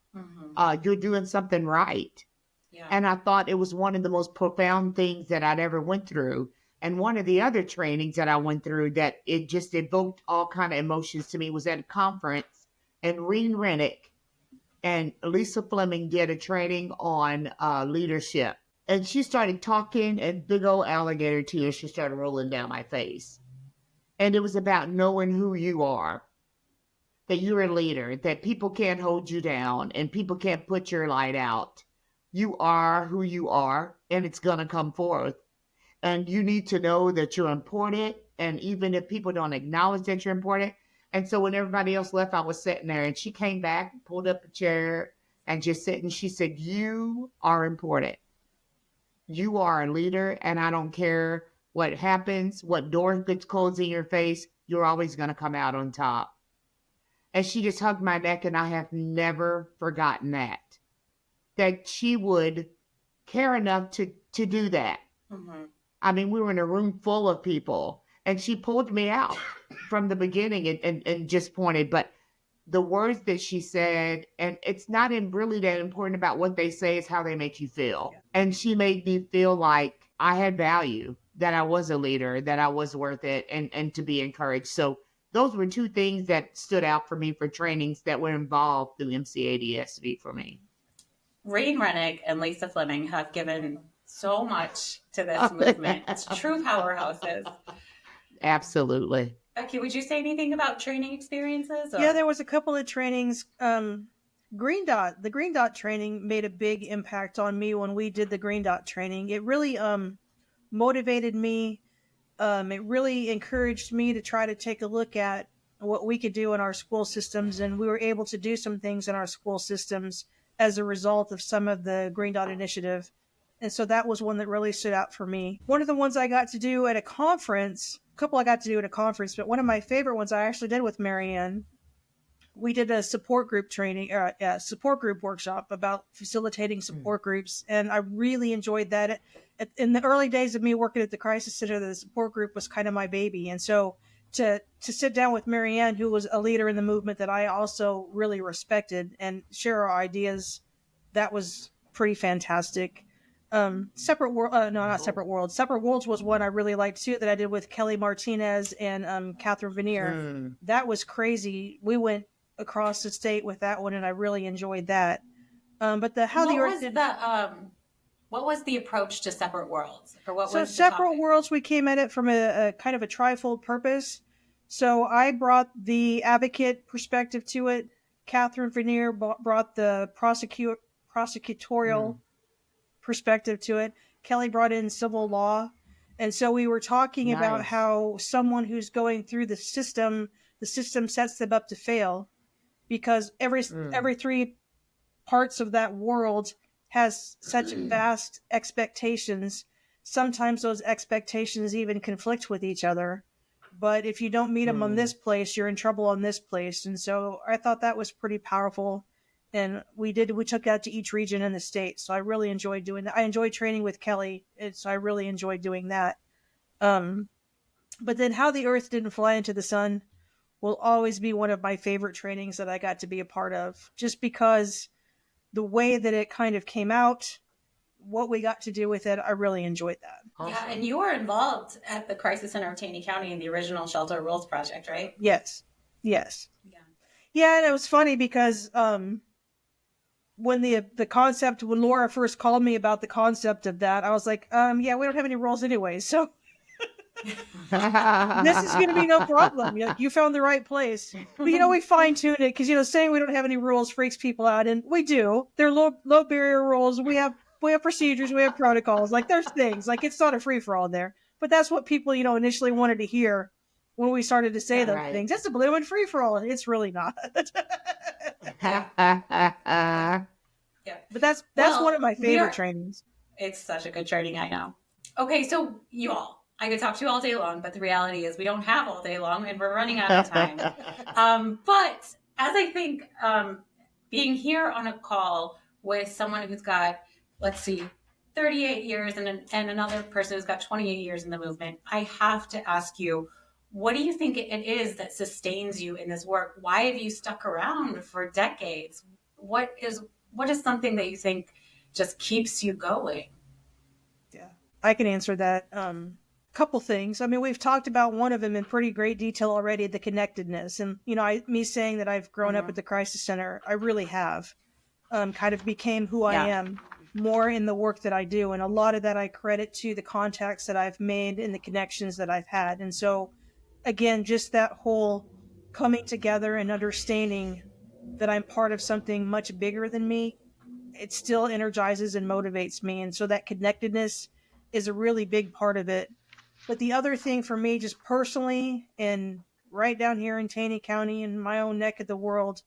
You're doing something right. Yeah. And I thought it was one of the most profound things that I'd ever went through. And one of the other trainings that I went through that it just evoked all kind of emotions to me was at a conference, and Reen Rennick and Lisa Fleming did a training on leadership. And she started talking, and big old alligator tears just started rolling down my face. And it was about knowing who you are, that you're a leader, that people can't hold you down and people can't put your light out. You are who you are, and it's going to come forth. And you need to know that you're important. And even if people don't acknowledge that you're important. And so when everybody else left, I was sitting there, and she came back, pulled up a chair and just sat, and she said, you are important. You are a leader, and I don't care what happens, what door gets closed in your face, you're always going to come out on top. And she just hugged my neck, and I have never forgotten that she would care enough to do that. I mean, we were in a room full of people, and she pulled me out from the beginning and just pointed. But the words that she said, and it's not really that important about what they say, is how they make you feel. And she made me feel like I had value, that I was a leader, that I was worth it, and to be encouraged. So those were two things that stood out for me for trainings that were involved through MCADSV for me. Reen Rennick and Lisa Fleming have given so much to this movement. It's true powerhouses. Absolutely. Becky, would you say anything about training experiences? Yeah, there was a couple of trainings. The Green Dot training made a big impact on me when we did the Green Dot training. It really motivated me. It really encouraged me to try to take a look at what we could do in our school systems, and we were able to do some things in our school systems as a result of some of the Green Dot initiative. And so that was one that really stood out for me. One of the ones I got to do at a conference, a couple I got to do at a conference, but one of my favorite ones I actually did with Marianne. We did a support group training, support group workshop about facilitating support groups. And I really enjoyed that. In the early days of me working at the Crisis Center, the support group was kind of my baby. And so to sit down with Marianne, who was a leader in the movement that I also really respected, and share our ideas, that was pretty fantastic. Separate Worlds was one I really liked too, that I did with Kelly Martinez and Catherine Vermeire. That was crazy. We went across the state with that one, and I really enjoyed that. But what was the approach to Separate Worlds? Or what so was Separate Worlds, we came at it from a kind of a trifold purpose. So I brought the advocate perspective to it. Catherine Vermeire brought the prosecutorial perspective to it. Kelly brought in civil law. And so we were talking about how someone who's going through the system sets them up to fail, because every three parts of that world has such vast expectations. Sometimes those expectations even conflict with each other. But if you don't meet them on this place, you're in trouble on this place. And so I thought that was pretty powerful. And we took that to each region in the state. So I really enjoyed doing that. I enjoyed training with Kelly. So I really enjoyed doing that. But then How the Earth Didn't Fly into the Sun will always be one of my favorite trainings that I got to be a part of, just because the way that it kind of came out, what we got to do with it, I really enjoyed that. Awesome. Yeah, and you were involved at the Crisis Center of Taney County in the original Shelter Rules Project, right? Yes. Yeah, and it was funny because when when Laura first called me about the concept of that, I was like, yeah, we don't have any rules anyway, so this is going to be no problem. You found the right place. But, we fine-tuned it because, saying we don't have any rules freaks people out, and we do. They're low barrier rules. We have We have procedures, we have protocols. Like there's things. Like it's not a free for all there. But that's what people, initially wanted to hear when we started to say Yeah, those right. things. That's a blooming free for all. It's really not. Yeah. But that's Well, one of my we favorite are- trainings. It's such a good training, I know. Okay, so you all, I could talk to you all day long, but the reality is we don't have all day long and we're running out of time. But as I think, being here on a call with someone who's got, let's see, 38 years and another person who's got 28 years in the movement, I have to ask you, what do you think it is that sustains you in this work? Why have you stuck around for decades? What is something that you think just keeps you going? Yeah, I can answer that. Couple things. I mean, we've talked about one of them in pretty great detail already, the connectedness. And, me saying that I've grown up at the Crisis Center, I really have. Kind of became who I am more in the work that I do. And a lot of that I credit to the contacts that I've made and the connections that I've had. And so, again, just that whole coming together and understanding that I'm part of something much bigger than me, it still energizes and motivates me. And so that connectedness is a really big part of it. But the other thing for me, just personally, and right down here in Taney County, in my own neck of the world,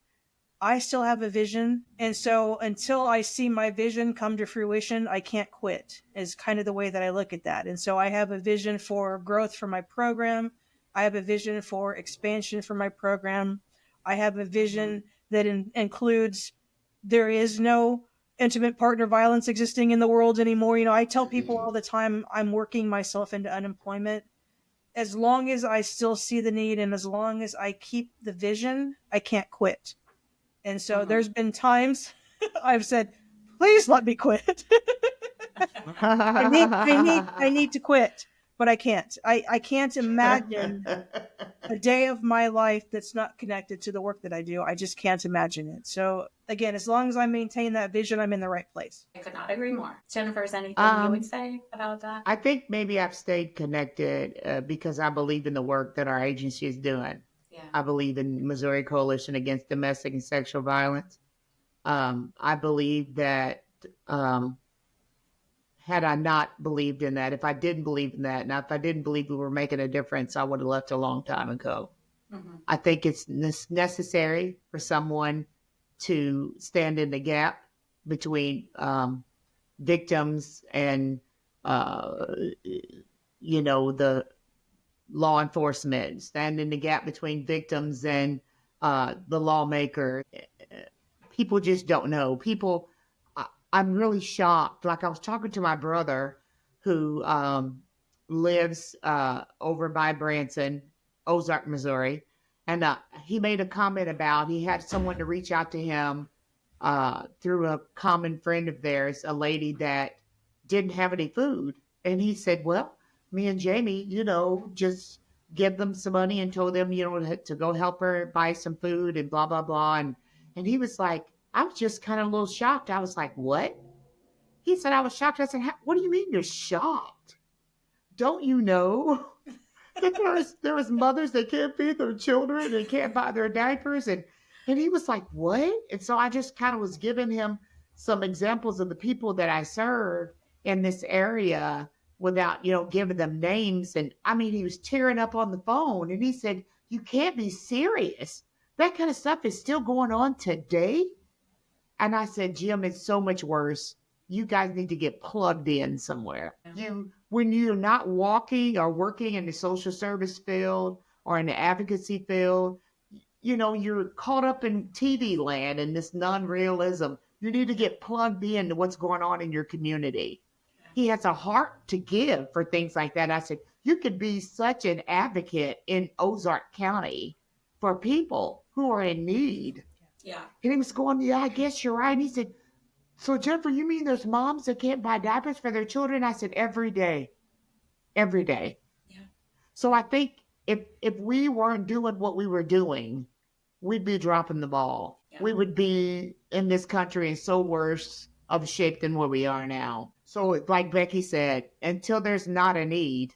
I still have a vision. And so until I see my vision come to fruition, I can't quit, is kind of the way that I look at that. And so I have a vision for growth for my program. I have a vision for expansion for my program. I have a vision that includes there is no intimate partner violence existing in the world anymore. I tell people all the time, I'm working myself into unemployment. As long as I still see the need and as long as I keep the vision, I can't quit. And so there's been times I've said, please let me quit. I need to quit, but I can't. I can't imagine a day of my life that's not connected to the work that I do. I just can't imagine it. So again, as long as I maintain that vision, I'm in the right place. I could not agree more. Jennifer, is anything you would say about that? I think maybe I've stayed connected because I believe in the work that our agency is doing. Yeah. I believe in Missouri Coalition Against Domestic and Sexual Violence. I believe that had I not believed in that, if I didn't believe in that, now if I didn't believe we were making a difference, I would have left a long time ago. I think it's necessary for someone to stand in the gap between victims and, the law enforcement, stand in the gap between victims and the lawmaker. People just don't know. I'm really shocked. Like I was talking to my brother who lives over by Branson, Ozark, Missouri. And he made a comment about he had someone to reach out to him through a common friend of theirs, a lady that didn't have any food. And he said, well, me and Jamie, just give them some money and told them, to go help her buy some food and blah, blah, blah. And he was like, I was just kind of a little shocked. I was like, what? He said, I was shocked. I said, what do you mean you're shocked? Don't you know that there was mothers that can't feed their children and can't buy their diapers? And he was like, what? And so I just kind of was giving him some examples of the people that I serve in this area without, giving them names. And I mean, he was tearing up on the phone and he said, you can't be serious. That kind of stuff is still going on today. And I said, Jim, it's so much worse. You guys need to get plugged in somewhere. When you're not walking or working in the social service field or in the advocacy field, you're caught up in TV land and this non-realism. You need to get plugged into what's going on in your community. He has a heart to give for things like that. I said, you could be such an advocate in Ozark County for people who are in need. Yeah. And he was going, yeah, I guess you're right. And he said, so Jennifer, you mean there's moms that can't buy diapers for their children? I said, every day. Yeah. So I think if we weren't doing what we were doing, we'd be dropping the ball. Yeah. We would be in this country in so worse of shape than where we are now. So like Becky said, until there's not a need,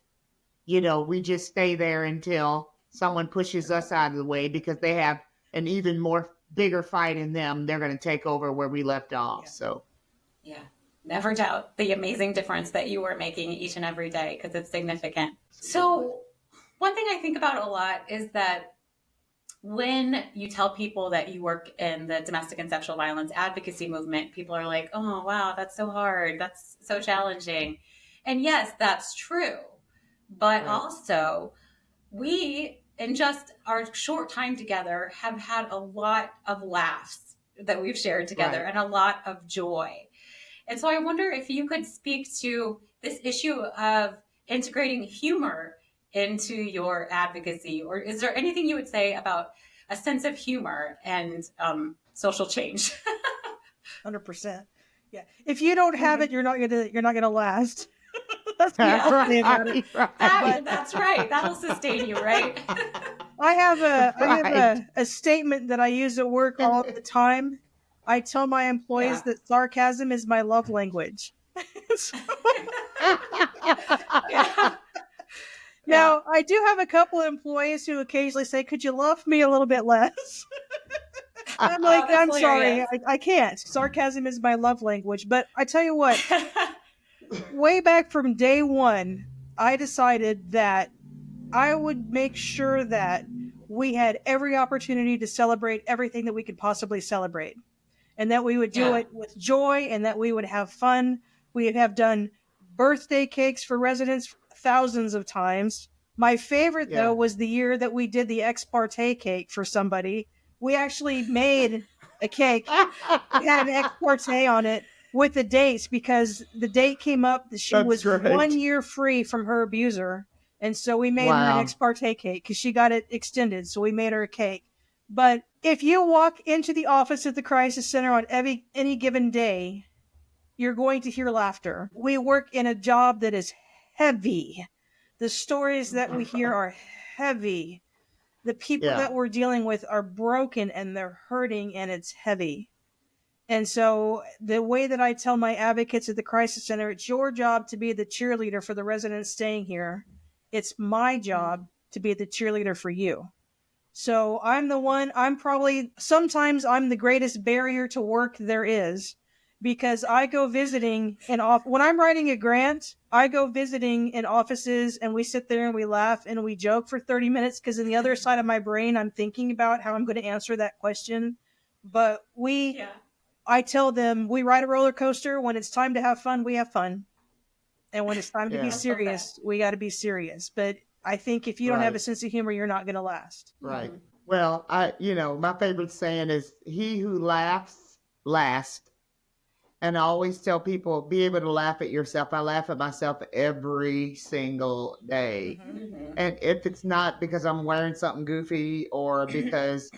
we just stay there until someone pushes us out of the way because they have an even bigger fight in them. They're going to take over where we left off. Yeah. So, yeah, never doubt the amazing difference that you are making each and every day, because it's significant. So one thing I think about a lot is that when you tell people that you work in the domestic and sexual violence advocacy movement, people are like, oh, wow, that's so hard. That's so challenging. And yes, that's true. But also, we, in just our short time together, have had a lot of laughs that we've shared together and a lot of joy. And so I wonder if you could speak to this issue of integrating humor into your advocacy, or is there anything you would say about a sense of humor and social change? 100%. Yeah. If you don't have it, you're not gonna last. That's what I say about it. That's right. That'll sustain you, right? I have a statement that I use at work all the time. I tell my employees that sarcasm is my love language. Now, I do have a couple of employees who occasionally say, could you love me a little bit less? I'm like, I'm sorry, I can't. Sarcasm is my love language. But I tell you what, way back from day one, I decided that I would make sure that we had every opportunity to celebrate everything that we could possibly celebrate. And that we would do it with joy, and that we would have fun. We have done birthday cakes for residents thousands of times. My favorite, though, was the year that we did the ex parte cake for somebody. We actually made a cake. We had an ex parte on it with the dates, because the date came up that she was 1 year free from her abuser. And so we made her an ex parte cake because she got it extended. So we made her a cake. But if you walk into the office at the crisis center on any given day, you're going to hear laughter. We work in a job that is heavy. The stories that we hear are heavy. The people that we're dealing with are broken and they're hurting, and it's heavy. And so the way that I tell my advocates at the crisis center, it's your job to be the cheerleader for the residents staying here. It's my job to be the cheerleader for you. So sometimes I'm the greatest barrier to work there is, because I go visiting when I'm writing a grant, I go visiting in offices, and we sit there and we laugh and we joke for 30 minutes, because in the other side of my brain, I'm thinking about how I'm going to answer that question. But I tell them, we ride a roller coaster. When it's time to have fun, we have fun. And when it's time to be serious, we got to be serious. But I think if you don't have a sense of humor, you're not going to last. Right. Well, my favorite saying is, he who laughs lasts. And I always tell people, be able to laugh at yourself. I laugh at myself every single day. Mm-hmm. And if it's not because I'm wearing something goofy, or because,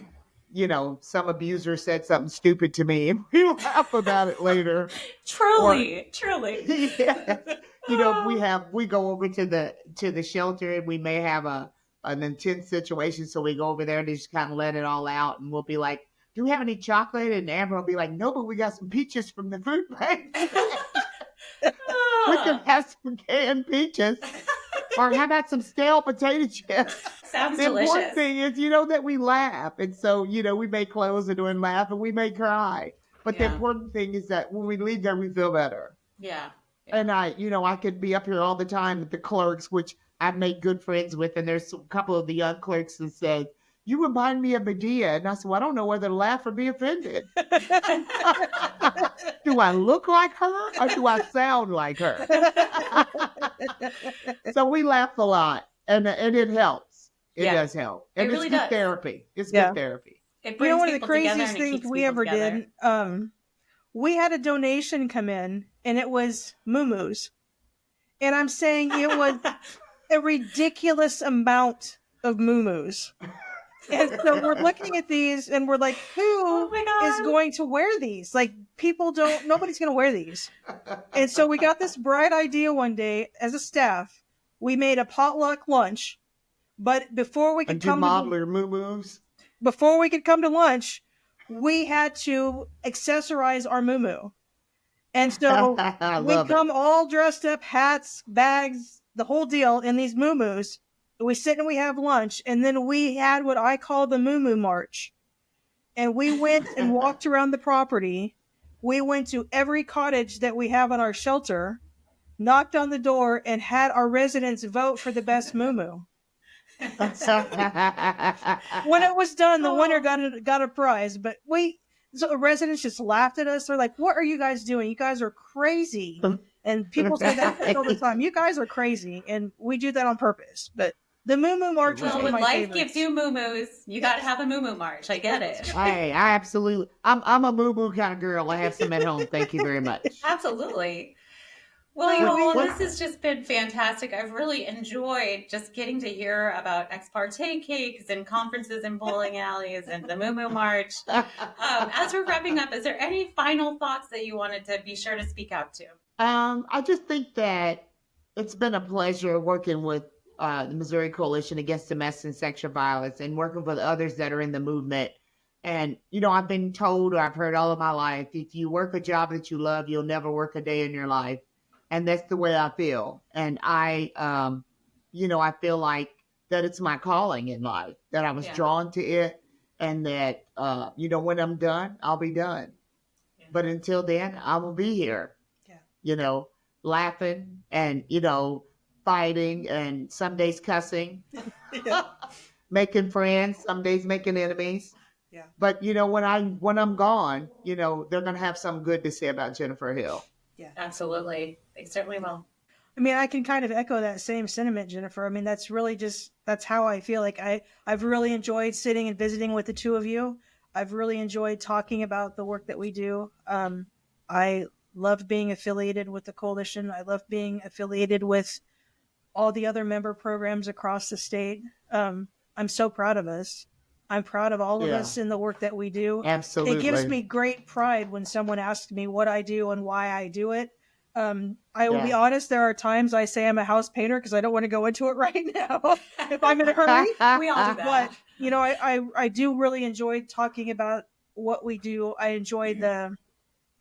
some abuser said something stupid to me, we laugh about it later. Truly. Yeah. We go over to the shelter, and we may have an intense situation. So we go over there and just kind of let it all out, and we'll be like, do we have any chocolate? And Amber will be like, no, but we got some peaches from the food bank. We can have some canned peaches. Or how about some stale potato chips? Sounds the delicious. The important thing is, that we laugh. And so, we may close the door and laugh, and we may cry. But the important thing is that when we leave there, we feel better. Yeah. And I could be up here all the time with the clerks, which I've made good friends with. And there's a couple of the young clerks that said, you remind me of Medea. And I said, well, I don't know whether to laugh or be offended. Do I look like her, or do I sound like her? So we laugh a lot, and it helps. It does help. And really it's good does. Therapy. It's good therapy. It brings one of the people craziest together, and it things keeps we people ever together. did, we had a donation come in, and it was moo-moos. And I'm saying it was a ridiculous amount of moo-moos. And so we're looking at these, and we're like, who is going to wear these? Like, nobody's going to wear these. And so we got this bright idea one day as a staff. We made a potluck lunch, but before we could come to lunch, we had to accessorize our moo-moo. And so we come all dressed up, hats, bags, the whole deal, in these moo-moos. We sit and we have lunch, and then we had what I call the Moo Moo March. And we went and walked around the property we went to every cottage that we have on our shelter, knocked on the door, and had our residents vote for the best moo. When it was done, the winner got a prize, but so the residents just laughed at us. They're like, "What are you guys doing? You guys are crazy." And people say that all the time. You guys are crazy, and we do that on purpose. But the Moo March was one of my life favorites. gives you moo-moos. You got to have a moo march. I get it. Hey, I absolutely. I'm a moo kind of girl. I have some at home. Thank you very much. Absolutely. Well, y'all, this has just been fantastic. I've really enjoyed just getting to hear about ex parte cakes and conferences in bowling alleys and the Moo March. As we're wrapping up, is there any final thoughts that you wanted to be sure to speak out to? I just think that it's been a pleasure working with the Missouri Coalition Against Domestic and Sexual Violence and working with others that are in the movement. And, I've been told, or I've heard all of my life, if you work a job that you love, you'll never work a day in your life. And that's the way I feel. And I feel like that it's my calling in life, that I was drawn to it, and that, when I'm done, I'll be done. Yeah. But until then, I will be here, laughing and, fighting and some days cussing, making friends, some days making enemies. Yeah. But, when I'm gone, they're going to have something good to say about Jennifer Hill. Yeah, absolutely. They certainly will. I mean, I can kind of echo that same sentiment, Jennifer. I mean, that's how I feel. Like I've really enjoyed sitting and visiting with the two of you. I've really enjoyed talking about the work that we do. I love being affiliated with the coalition. I love being affiliated with all the other member programs across the state. I'm so proud of us. I'm proud of all of us in the work that we do. Absolutely. It gives me great pride when someone asks me what I do and why I do it. I will be honest, there are times I say I'm a house painter because I don't want to go into it right now if I'm in a hurry. We all do that. But, I do really enjoy talking about what we do. I enjoy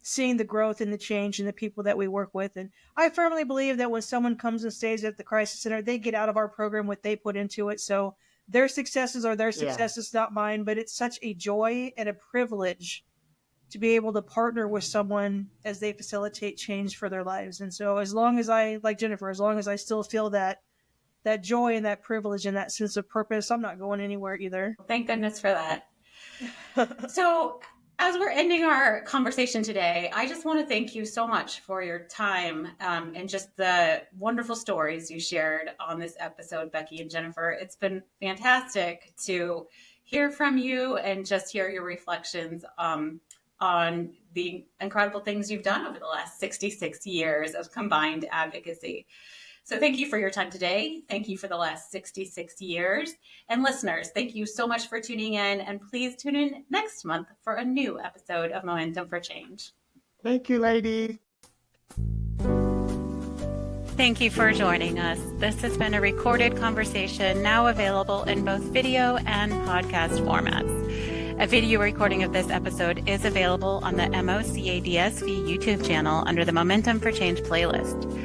seeing the growth and the change in the people that we work with. And I firmly believe that when someone comes and stays at the Crisis Center, they get out of our program what they put into it. So their successes are their successes, not mine, but it's such a joy and a privilege to be able to partner with someone as they facilitate change for their lives. And so as long as I, like Jennifer, as long as I still feel that joy and that privilege and that sense of purpose, I'm not going anywhere either. Thank goodness for that. So as we're ending our conversation today, I just want to thank you so much for your time and just the wonderful stories you shared on this episode, Becky and Jennifer. It's been fantastic to hear from you and just hear your reflections on the incredible things you've done over the last 66 years of combined advocacy. So thank you for your time today. Thank you for the last 66 years. And listeners, thank you so much for tuning in. And please tune in next month for a new episode of Momentum for Change. Thank you, ladies. Thank you for joining us. This has been a recorded conversation now available in both video and podcast formats. A video recording of this episode is available on the MOCADSV YouTube channel under the Momentum for Change playlist.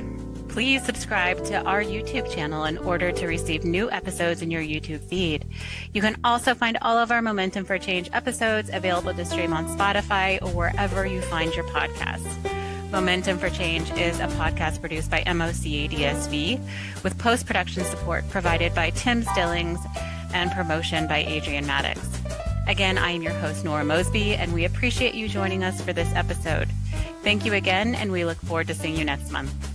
Please subscribe to our YouTube channel in order to receive new episodes in your YouTube feed. You can also find all of our Momentum for Change episodes available to stream on Spotify or wherever you find your podcasts. Momentum for Change is a podcast produced by MOCADSV with post-production support provided by Tim Stillings and promotion by Adrian Maddox. Again, I am your host, Nora Mosby, and we appreciate you joining us for this episode. Thank you again, and we look forward to seeing you next month.